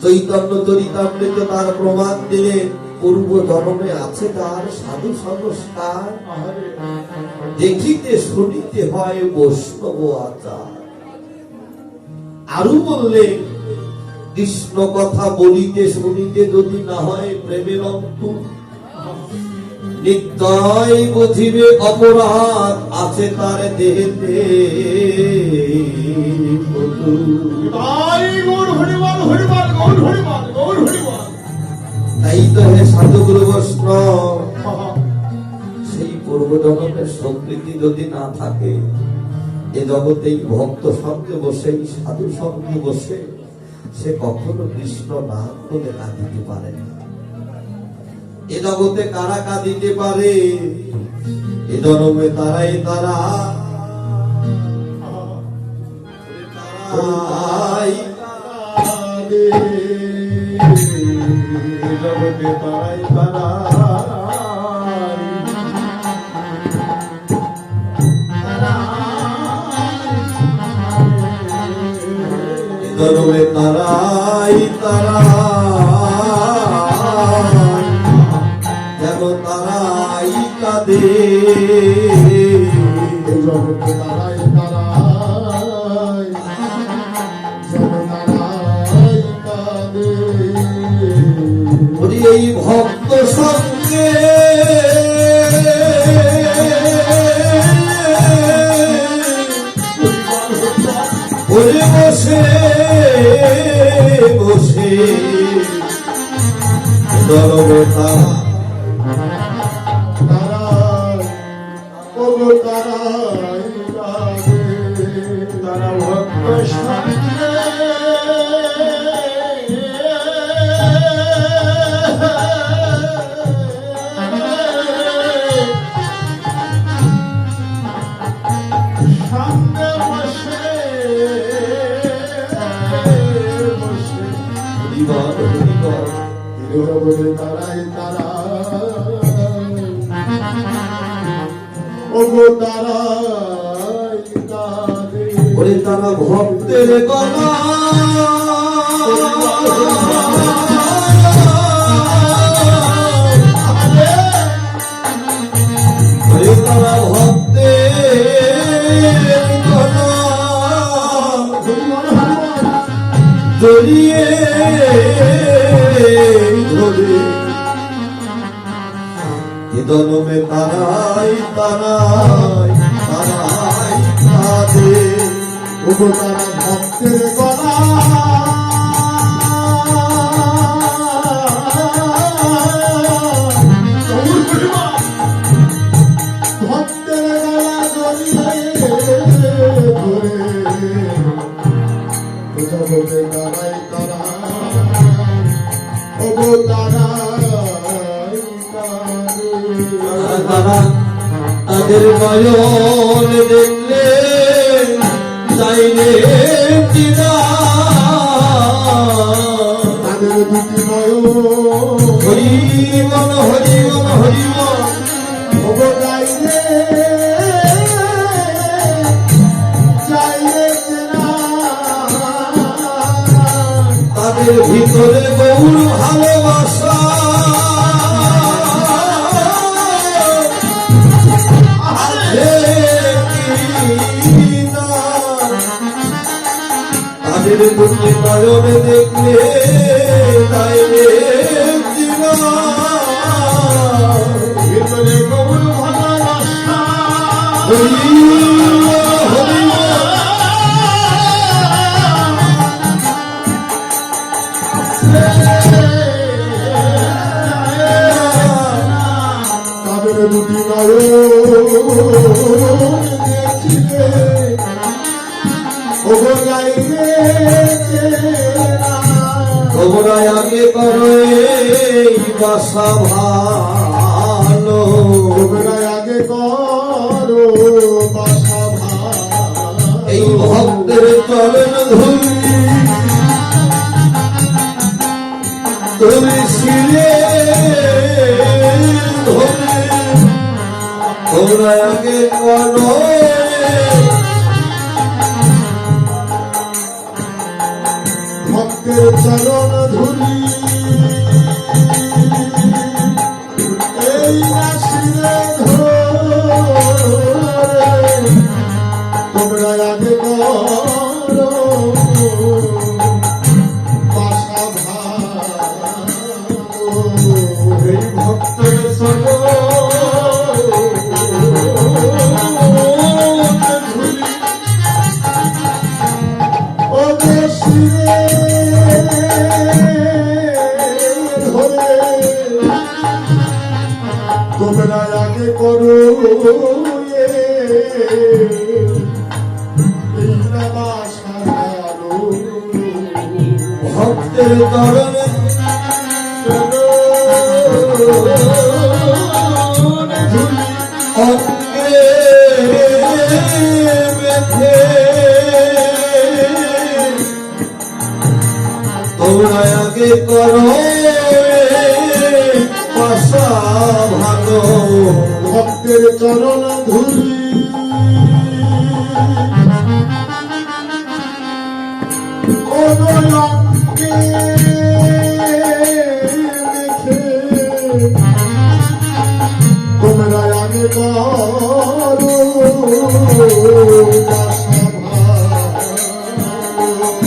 চৈতন্য চরিতামৃত তার প্রমাণ দিলেন, পূর্ব জন্মে আছে তার সাধু সংস্কার, দেখিতে শুনিতে হয় বৈষ্ণব আচার। আরো বললেন, কৃষ্ণ কথা বলিতে শুনিতে যদি না হয় প্রেমের অঙ্কুর, নিত্যই বুঝিবে অপরাধ আছে তার দেহেতে। তাই তো হে সাধুগুরু বৈষ্ণব, সেই পূর্বজন্মের স্বীকৃতি যদি না থাকে, এ জগতে ভক্ত সঙ্গে বসে সাধু সঙ্গে বসে সে কখনো কৃষ্ণ নাম বলে কাঁদিতে পারে না। এ জগতে কারা কাঁদিতে পারে? এ জন্মে তারাই তারা তারাই জগতে তারাই জন্মে তারাই তারা যেন তারাই কাঁদে। জগতে তারাই কাঁদে। ওরে এই ভক্ত সঙ্গে ওরে বসে বসে জন্মে তারা তারা ভক্ত সঙ্গে সঙ্গে বসে হরিবল হরিবল জগতে তারাই ওগো তারাই কাঁদে। ওরে তারা ভক্তের গলা ওরে তারা ভক্তের গলা জড়িয়ে ধরে এ জন্মে তারাই তারাই তারাই কাঁদে। ওগো তারা ভক্তের গলা ভক্তের গলা জড়িয়ে ধরে জগতে তারাই তারা ওগো তারাই কাঁদে। তারা তাদের নয়ন দেখলে চাইলে চিনা তাদের দুটি নয়ন হরিবল হরিবল হরিবল ওগো গাইলে চাইলে চেনা তাদের ভিতরে গৌর ভালোবাসা আছে কিনা? তাদের দুটি নয়নে দেখলে তাইলে চিনা ভিতরে গৌর ভালোবাসা হরিবল হরিবল আছে তাদের দুটি নয়ন দেখছিলে ওগো গাইলে চেনা তোমরা আগে করো এই বাসা ভালো, তোমরা আগে করো বাসা ভালো এই ভক্তের চরণ ধুলি তুমি শিলে ধরে তোমরা আগে করো ভক্তের চরণ ধুলি এই নাসিরে ধরে তোমরা আগে করো বাসা ভালো এই ভক্তের চরণ ধুলি ও দেশিরে ধরে তোমরা আগে করো এই না বাসা ভালো ভক্তের চরণ অঙ্গে বেঁধে তোমরা আগে করো বাসা ভালো, ভক্তের চরণ ধুলি ও নয়নকে দেখে তোমরা আগে করো বাসা ভালো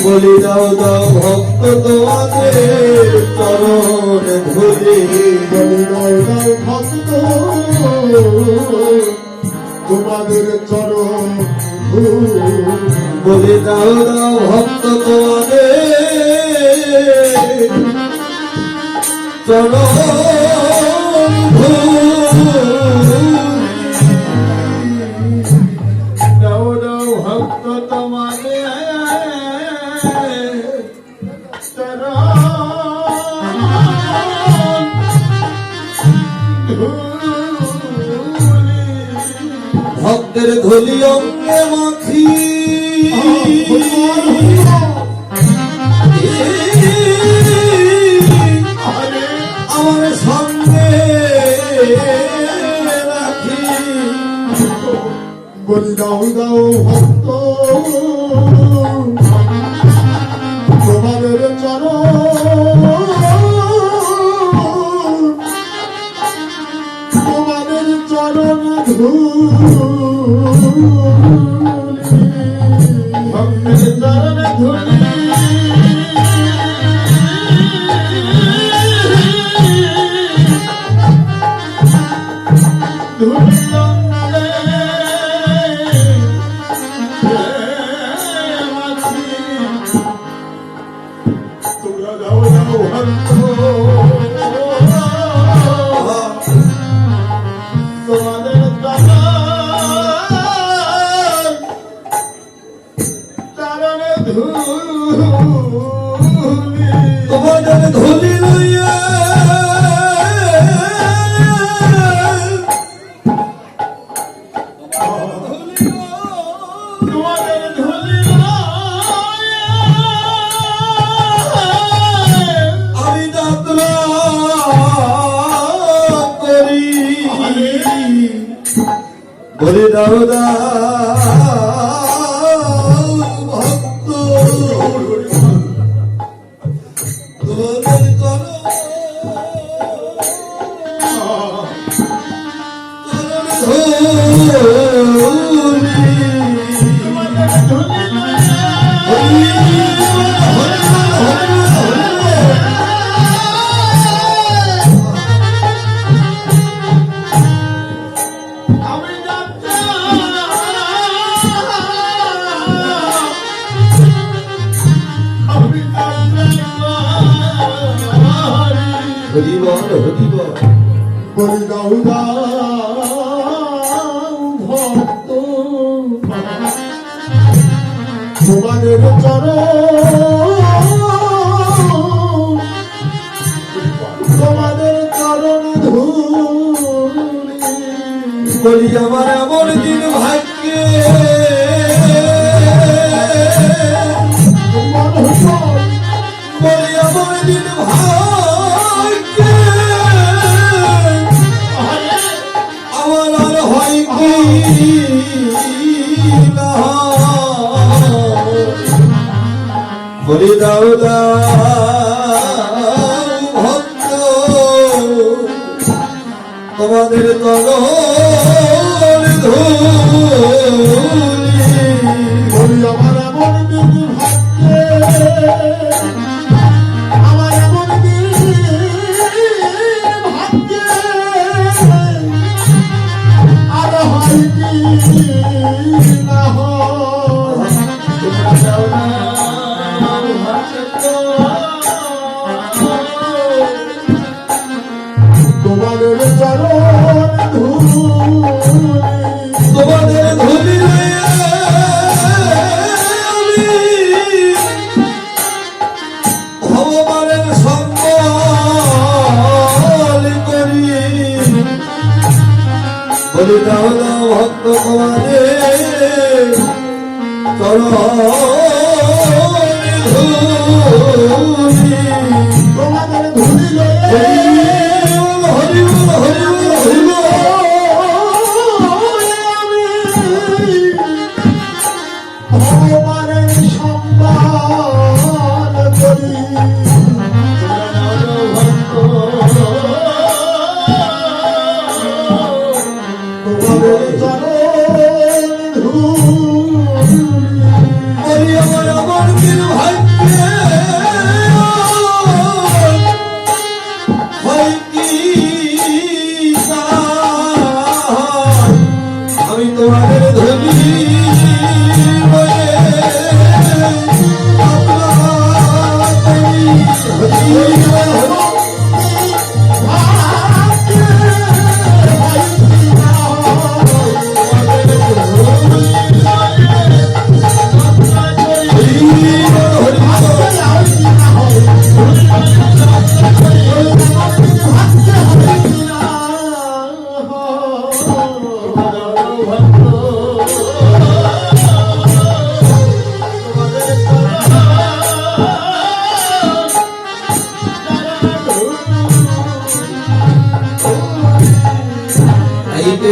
বলি দাও দাও ভক্ত তোমাদের চরণ ধুলি, ভক্ত তোমাদের চরণ বলি দাও দাও ভক্ত তোমাদের চরণ ধুলি। দাও দাও ভক্ত তোমাদের ভক্তের ধুলি অঙ্গে মাখি আমার সঙ্গে রাখি বলি দাও দাও ভক্ত তোমাদের চরণ তোমাদের চরণ ভক্তের চরণ ধুলি তোমরা দাও দাও ভক্ত তোমাদের চরণে ধুলি তোমাদের ধুলি লইয়া তোমাদের ধুলি আমি যাত্রা করি বলি দাও দাও ভক্ত তোমাদের আমি যাত্রা আমি যাত্রা হরিবল হরিবল বলি দাও দাও ভক্ত তোমাদের চরণ ধূলি বলি আমার এমন দিন ভাগ্যে বলি আমার দিন ভাগ্যে আমার আর হয় কি না বলি দাও ভক্ত তোমাদের তরণ ধূলি বলি আমার এমন দিন ভাগ্যে আমার এমন দিন ভাগ্যে আর হয় কি না হয় তোমাদের চরণ ধূলি তোমাদের ধূলি আমি ভগবানের সম্বল করি বলি দাও দাও ভক্ত তোমাদের চরণ ধূলি তোমাদের ধূলি হরি বল হরি বল হরি বল ভগবানের সম্মান করি তোমাদের চরণ ধূলি বলি আমার আমার দিন ভাগ্যে হয় কি না আমি তোমাদের ধনী বলে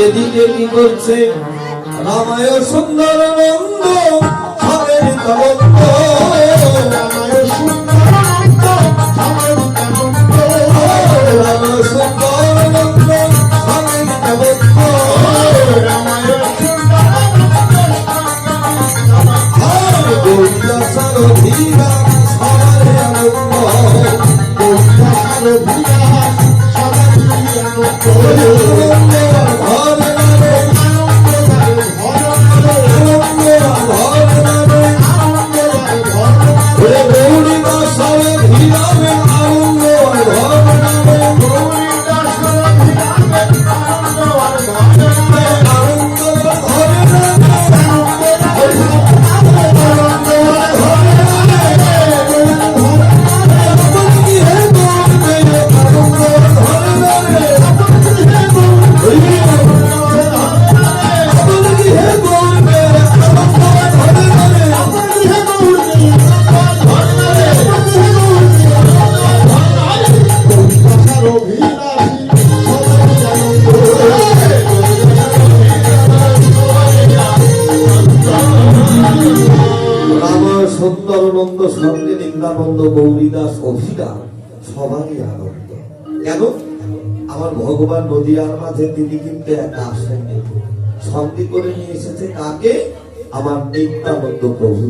এদিকে কি করছে রামায় সুন্দর নন্দ হরের তরঙ্গ রামায় সুন্দর নন্দ আমার নন্দ রামায় সুন্দর নন্দ হরের তরঙ্গ রামায় সুন্দর গোবিন্দ সারথীরা সবারে আনন্দ গোবিন্দ সারথীরা সবারে আনন্দ সুন্দরানন্দ সঙ্গে নিন্দানন্দ গৌরীদাস অভিকা সবারই আনন্দ। কেন? আমার ভগবান নদিয়ার মাঝে তিনি কিন্তু একা আসেননি, সঙ্গে করে নিয়ে এসেছে কাকে? আমার নিত্যানন্দ প্রভু।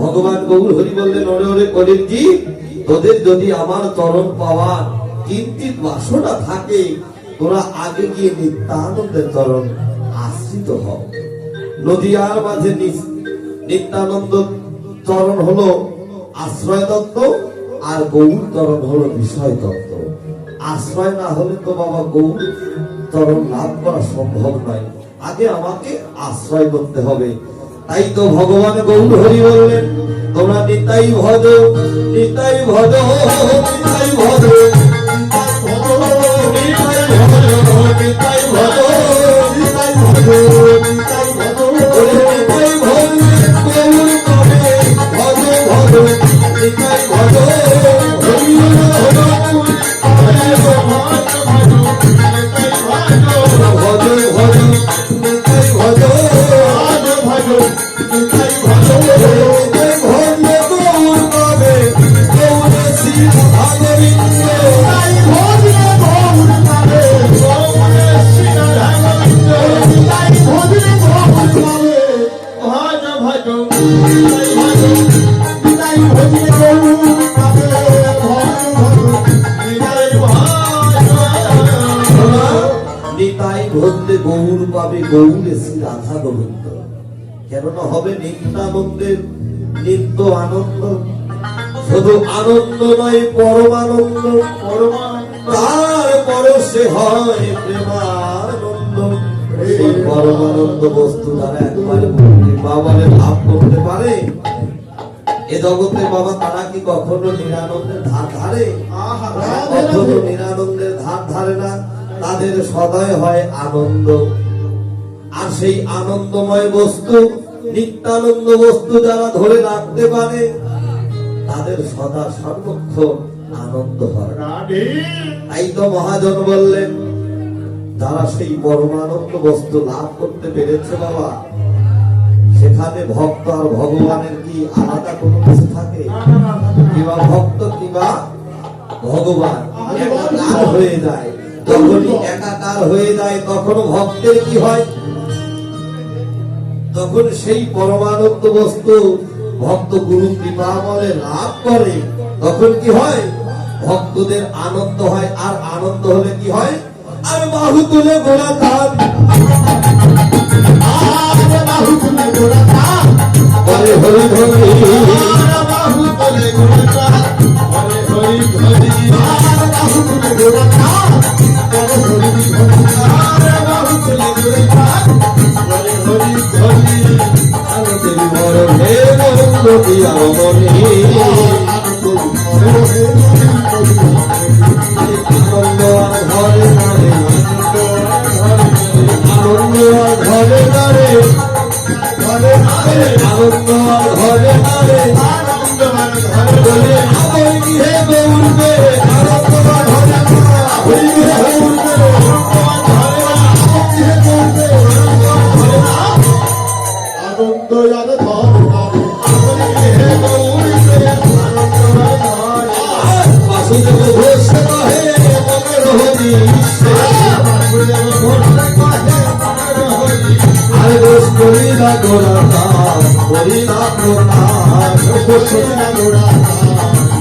ভগবান গৌর হরি বললেন, ওরে ওরে কলির জি, তোদের যদি আমার চরণ পাওয়ার কিঞ্চিত বাসনা থাকে, তোরা আগে গিয়ে নিত্যানন্দের চরণ আশ্রিত হও। নদিয়ার মাঝে নিত্যানন্দ চরণ হলো আশ্রয় তত্ত্ব, আর গৌর চরণ হলো বিষয় তত্ত্ব। আশ্রয় না হলে তো বাবা গৌর চরণ লাভ করা সম্ভব নয়, আগে আমাকে আশ্রয় করতে হবে। তাই তো ভগবান গৌর হরি বললেন, তোমরা নিতাই ভজ, নিতাই ভজ, নিতাই ভজ, নিতাই ভজ, নিতাই ভজ, নিতাই ভজ, নিতাই ভজ, গৌর পাবে, ভজ ভজ, নিতাই ভজ, হরি ভজ, ভজ ভজ, নিতাই ভজ, নিতাই ভজ, নিতাই ভজ, গৌর পাবে, গৌর শ্রী রাধাগোবিন্দ, নিতাই ভজলে গৌর পাবে, গৌর শ্রী রাধা গোবিন্দ। কেননা হবে নিত্যানন্দের নিত্য আনন্দ, শুধু আনন্দ নয় পরমানন্দ, তার পরশে হয় প্রেমানন্দ। সেই পরমানন্দ বস্তু দ্বারা একবার বাবারে লাভ করতে পারে, এ জগতে বাবা তারা কি কখনো নিরানন্দের ধার ধারে? কখনো নিরানন্দের ধার ধারে না, তাদের সদয় হয় আনন্দ। আর সেই আনন্দময় বস্তু, নিত্যানন্দ বস্তু যারা ধরে রাখতে পারে, তাদের সদা সর্বক্ষণ আনন্দ হয়। তাই তো মহাজন বললেন, যারা সেই পরমানন্দ বস্তু লাভ করতে পেরেছে বাবা, সেখানে ভক্ত আর ভগবানের কি আলাদা কোনো কিছু থাকে? কিবা ভক্ত কিবা ভগবান একাকার হয়ে যায়। যখনই একাকার হয়ে যায় তখন ভক্তের কি হয়? তখন সেই পরমানন্দ বস্তু ভক্ত গুরু কৃপা বলে লাভ করে, তখন কি হয়? ভক্তদের আনন্দ হয়। আর আনন্দ হলে কি হয়? আর বাহু তুলে গোড়া তার বলে হরি হরি, বাহু তলে গোড়া, হরে হরি হরি, বাহু তলে গোড়া, হরে হরি হরি, বাহু তলে গোড়া, হরে হরি হরি, আনন্দের বড় হে নন্দ দিয়া মনি, আনন্দ আর ঘরে নারে, আনন্দ আর ঘরে নারে, আনন্দ আর ঘরে নারে, বলে আমার গৃহে গৌরবে, আনন্দ আর ঘরে না, হরি গৃহে গৌরবে, আনন্দ আর ধরে নারে, হে গৌরীতে আনন্দ আর ধরে, বাসুদেব ঘোষ কহে মনের হরি, বাসুদেব ঘোষ কহে মনের হরি, আর ঘোষ করিলা গোরা দাস, করিলা প্রকাশ, করিলা গোড়া,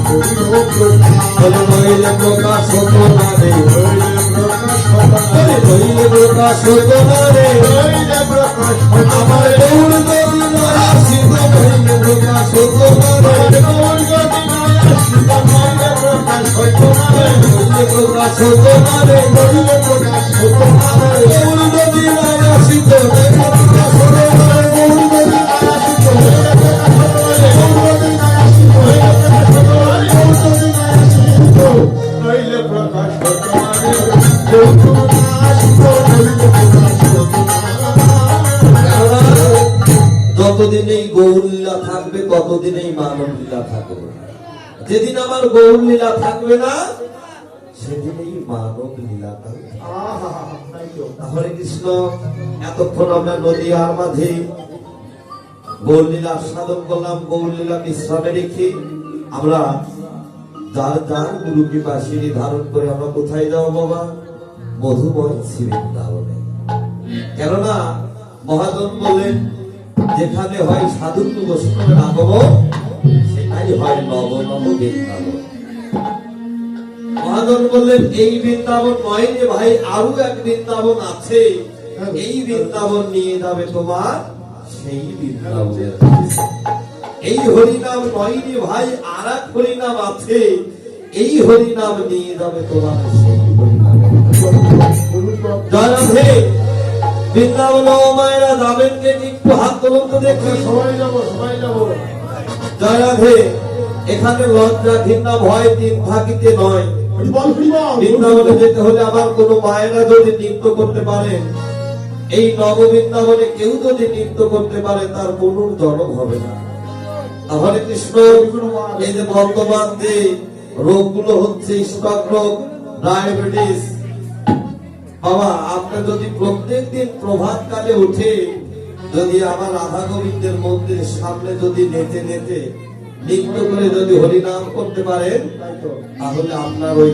করিল প্রকাশ, বলে নইলে প্রকাশ হতো না রে, হইলে প্রকাশ হতো না, নইলে প্রকাশ হতো না রে, হইলে প্রকাশ আমার গৌর যদি নয় আসিত, নইলে প্রকাশ হতো না রে, নইলে প্রকাশ হতো না রে, গৌর যদি নয় আসিত, নইলে প্রকাশ হতো না রে, গৌর যদি নইলে প্রকাশ হতো না রে, প্রকাশ হইলে প্রকাশ হতো না। যতদিন এই গৌর লীলা থাকবে ততদিন এই মানব লীলা থাকবে। যেদিন আমার গৌর লীলা থাকবে না, সেদিন এই মানব লীলা থাকবে। হরে কৃষ্ণ। এতক্ষণ আমরা নদীয়ার মাঝে গৌর লীলা সাধন করলাম, গৌর লীলা বিশ্রামে রেখে আমরা যার যার গুরু কৃপা সিঁড়ি ধারণ করে আমরা কোথায় যাবো বাবা? মধুময় শ্রী বৃন্দাবনে। কেননা মহাজন বলেন, যেখানে হয় সাধুত্ব বৈষ্ণবের আগমন, সেটাই হয় নব নব বৃন্দাবন। মহাজন বললেন, এই বৃন্দাবন নয় যে ভাই, আরো এক বৃন্দাবন আছে, এই বৃন্দাবন নিয়ে যাবে তোমার সেই বৃন্দাবনের কাছে। এই হরিনাম নয় রে ভাই, আর এক হরিনাম আছে, এই হরি নাম নিয়ে যাবে তোমার সেই হরি নাম। জয় রাধে। বৃন্দাবন মায়েরা যাবেন কে একটু হাত তুলুন তো দেখি। সবাই যাবো, সবাই যাবো। জয় রাধে। এখানে লজ্জা ঘৃণা ভয় দিন থাকিতে নয়। হরিবল, হরিবল। বৃন্দাবনে যেতে হলে আবার কোন মায়েরা যদি নৃত্য করতে পারে, এই নব বৃন্দাবনে কেউ যদি নৃত্য করতে পারে তার পুনর্জন্ম হবে না। হরে কৃষ্ণ। এই যে বর্তমান যে রোগগুলো হচ্ছে, স্টক রোগ, ডায়াবেটিস, বাবা আপনি যদি প্রত্যেক দিন প্রভাত কালে উঠে যদি আমার রাধা গোবিন্দের মন্দিরের সামনে যদি নেচে নেচে নৃত্য করে যদি হরিনাম করতে পারেন, তাহলে আপনার ওই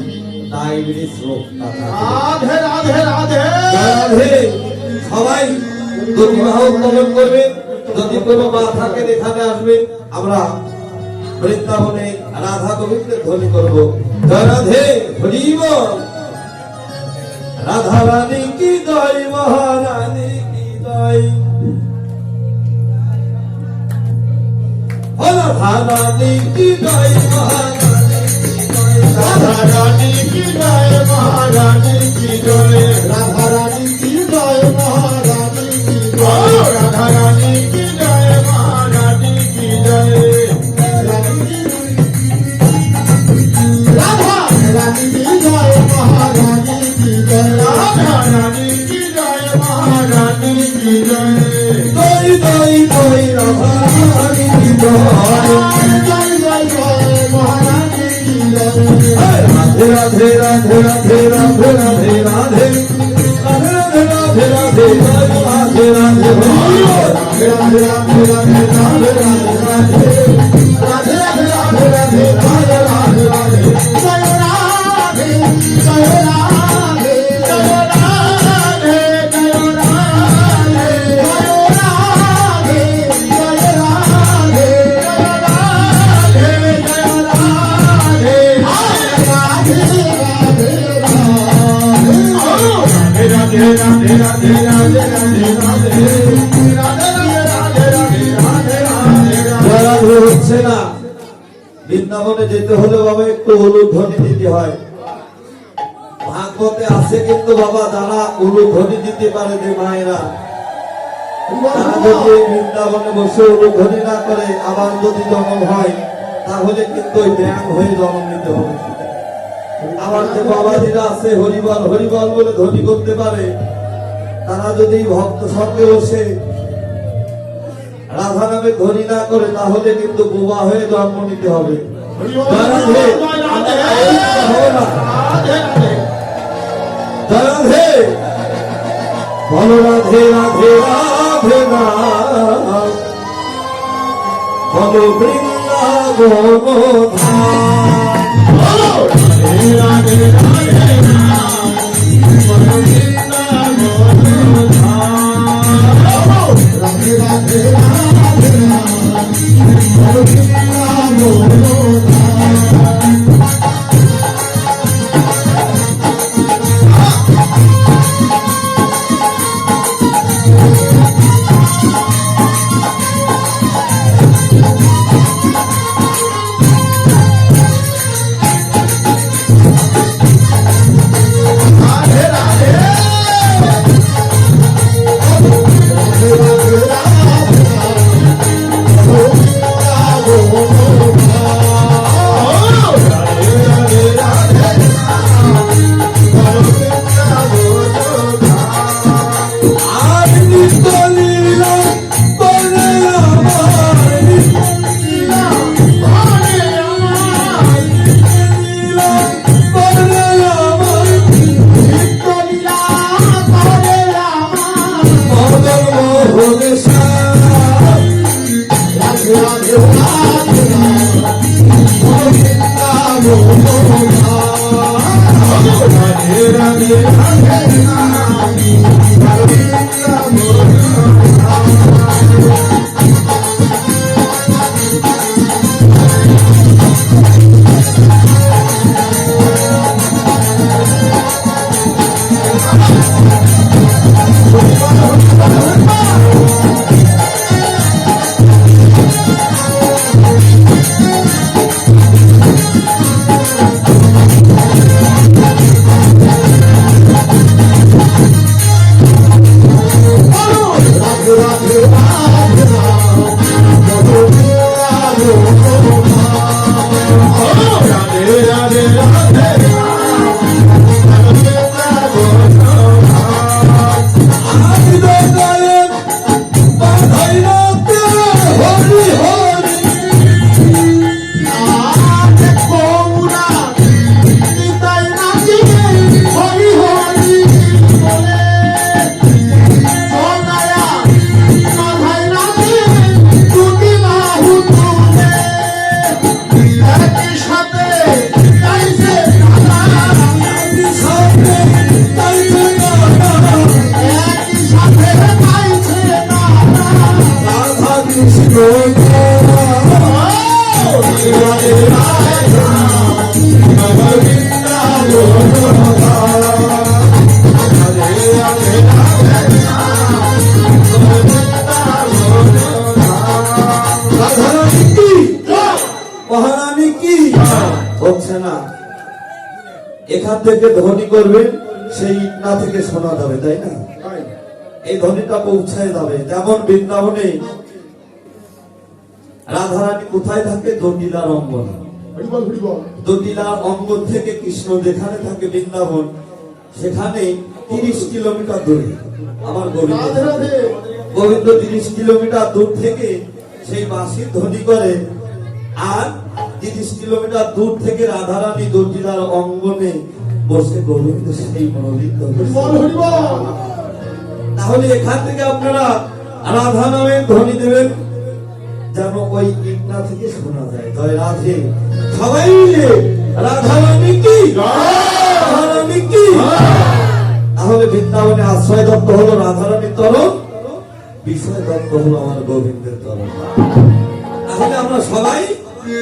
ডায়াবেটিস রোগটা রাধে, রাধে, রাধে। রাধে। সবাই বিবাহ উদ্বোধন করবেন। যদি কোনো মা থাকেন এখানে আসবেন, আমরা বৃন্দাবনে রাধা গোবিন্দের ধ্বনি করবো। জয় রাধে, হরি বল। রাধা রানী কি জয়, মহারানী কি জয়। রাধা রানী কি জয়, মহারানী কি জয়। রাধা রানী কি জয়, মহারানী কি জয়। রাধা রানী কি জয়, মহারানী কি জয়। রাধা রানী কি জয়, মহারানী কি জয়। রাধা রানী কি জয়, মহারানী কি জয়। রাধা রানী কি জয়, মহারানী কি জয়। জয় জয় জয় রাধা রানী কি জয়। জয় জয় জয়, মহারানী কি জয়। রাধে রাধে রাধে রাধে রাধে রাধে রাধে রাধে রাধে রাধে রাধে রাধে হচ্ছে না। বৃন্দাবনে যেতে হলে বাবা একটু উলুধ্বনি দিতে হয়। ভাগবতে আছে কিন্তু বাবা যারা উলুধ্বনি দিতে পারে যে মায়েরা, তারা যদি এই বৃন্দাবনে বসে উলুধ্বনি না করে আবার যদি জন্ম হয় তাহলে কিন্তু ওই ব্যায়াম হয়ে জন্ম নিতে হবে। আবার যে বাবাজিরা আছে হরিবল হরিবল বলে ধ্বনি করতে পারে, তারা যদি ভক্ত সঙ্গে বসে রাধা নামে ধ্বনি না করে তাহলে কিন্তু বোবা হয়ে জন্ম নিতে হবে। রাধে বলো রাধে রাধে রাধে না বলো বৃন্দাবন হচ্ছে না। এখান থেকে ধ্বনি করবেন, সেই ইটনা থেকে শোনা যাবে, তাই না? তাই এই ধ্বনিটা পৌঁছায় যাবে। যেমন বৃন্দাবনে রাধারানী কোথায় থাকে? দণ্ডিলার অঙ্গনে। হরিবল হরিবল দণ্ডিলার অঙ্গন থেকে কৃষ্ণ যেখানে থাকে বৃন্দাবন, সেখানে 30 কিলোমিটার দূরে আমার গোবিন্দ রাধে রাধে গোবিন্দ 30 কিলোমিটার দূর থেকে সেই বাঁশির ধ্বনি করে, আর 30 কিলোমিটার দূর থেকে রাধারানী দণ্ডিলার অঙ্গনে বসে গোবিন্দ সেই মনোনীত হরিবল হরিবল তাহলে এখান থেকে আপনারা রাধা নামের ধ্বনি দেবেন, যেন ওই ইটনা থেকে শোনা যায়। জয় রাধে। সবাই মিলে রাধা রানী কি, রাধা রানী কি। তাহলে বৃন্দাবনে আশ্রয় দত্ত হলো রাধা রানীর তরফ, বিষয় দত্ত হলো আমার গোবিন্দের তরফ। তাহলে আমরা সবাই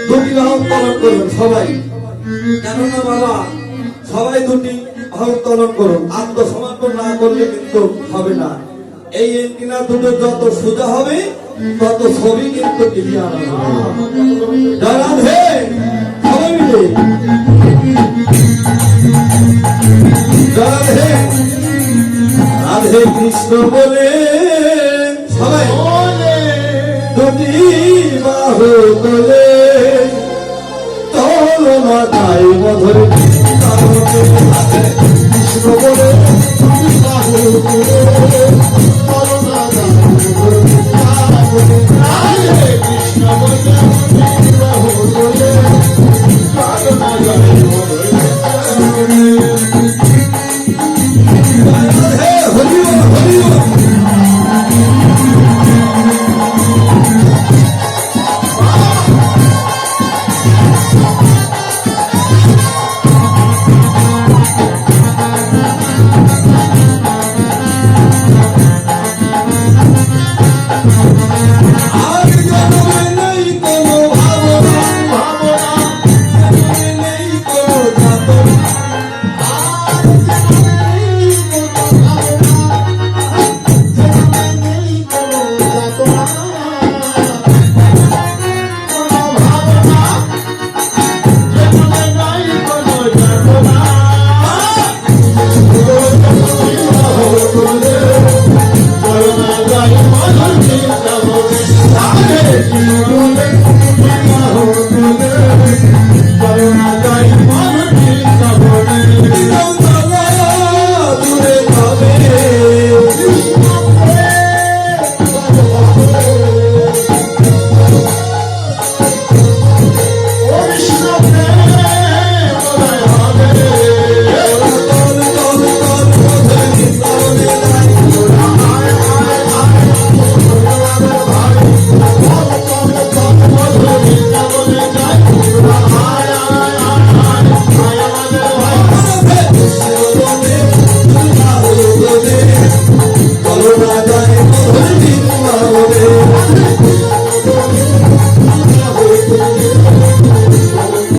দুটি বাহু উত্তোলন করবেন, সবাই। কেননা বাবা, সবাই দুটি বাহু উত্তোলন করুন। আত্মসমর্পণ না করলে কিন্তু হবে না। এই এন্টিনা দুটো যত সোজা হবে, তত ছবি কিন্তু ক্লিয়ার হবে। জয় রাধে। সবাই মিলে জয় রাধে। রাধে কৃষ্ণ বলে সবাই দুটি বাহু তোলে, চল মাথায় মধুর কৃষ্ণ বলে বাহু তুলে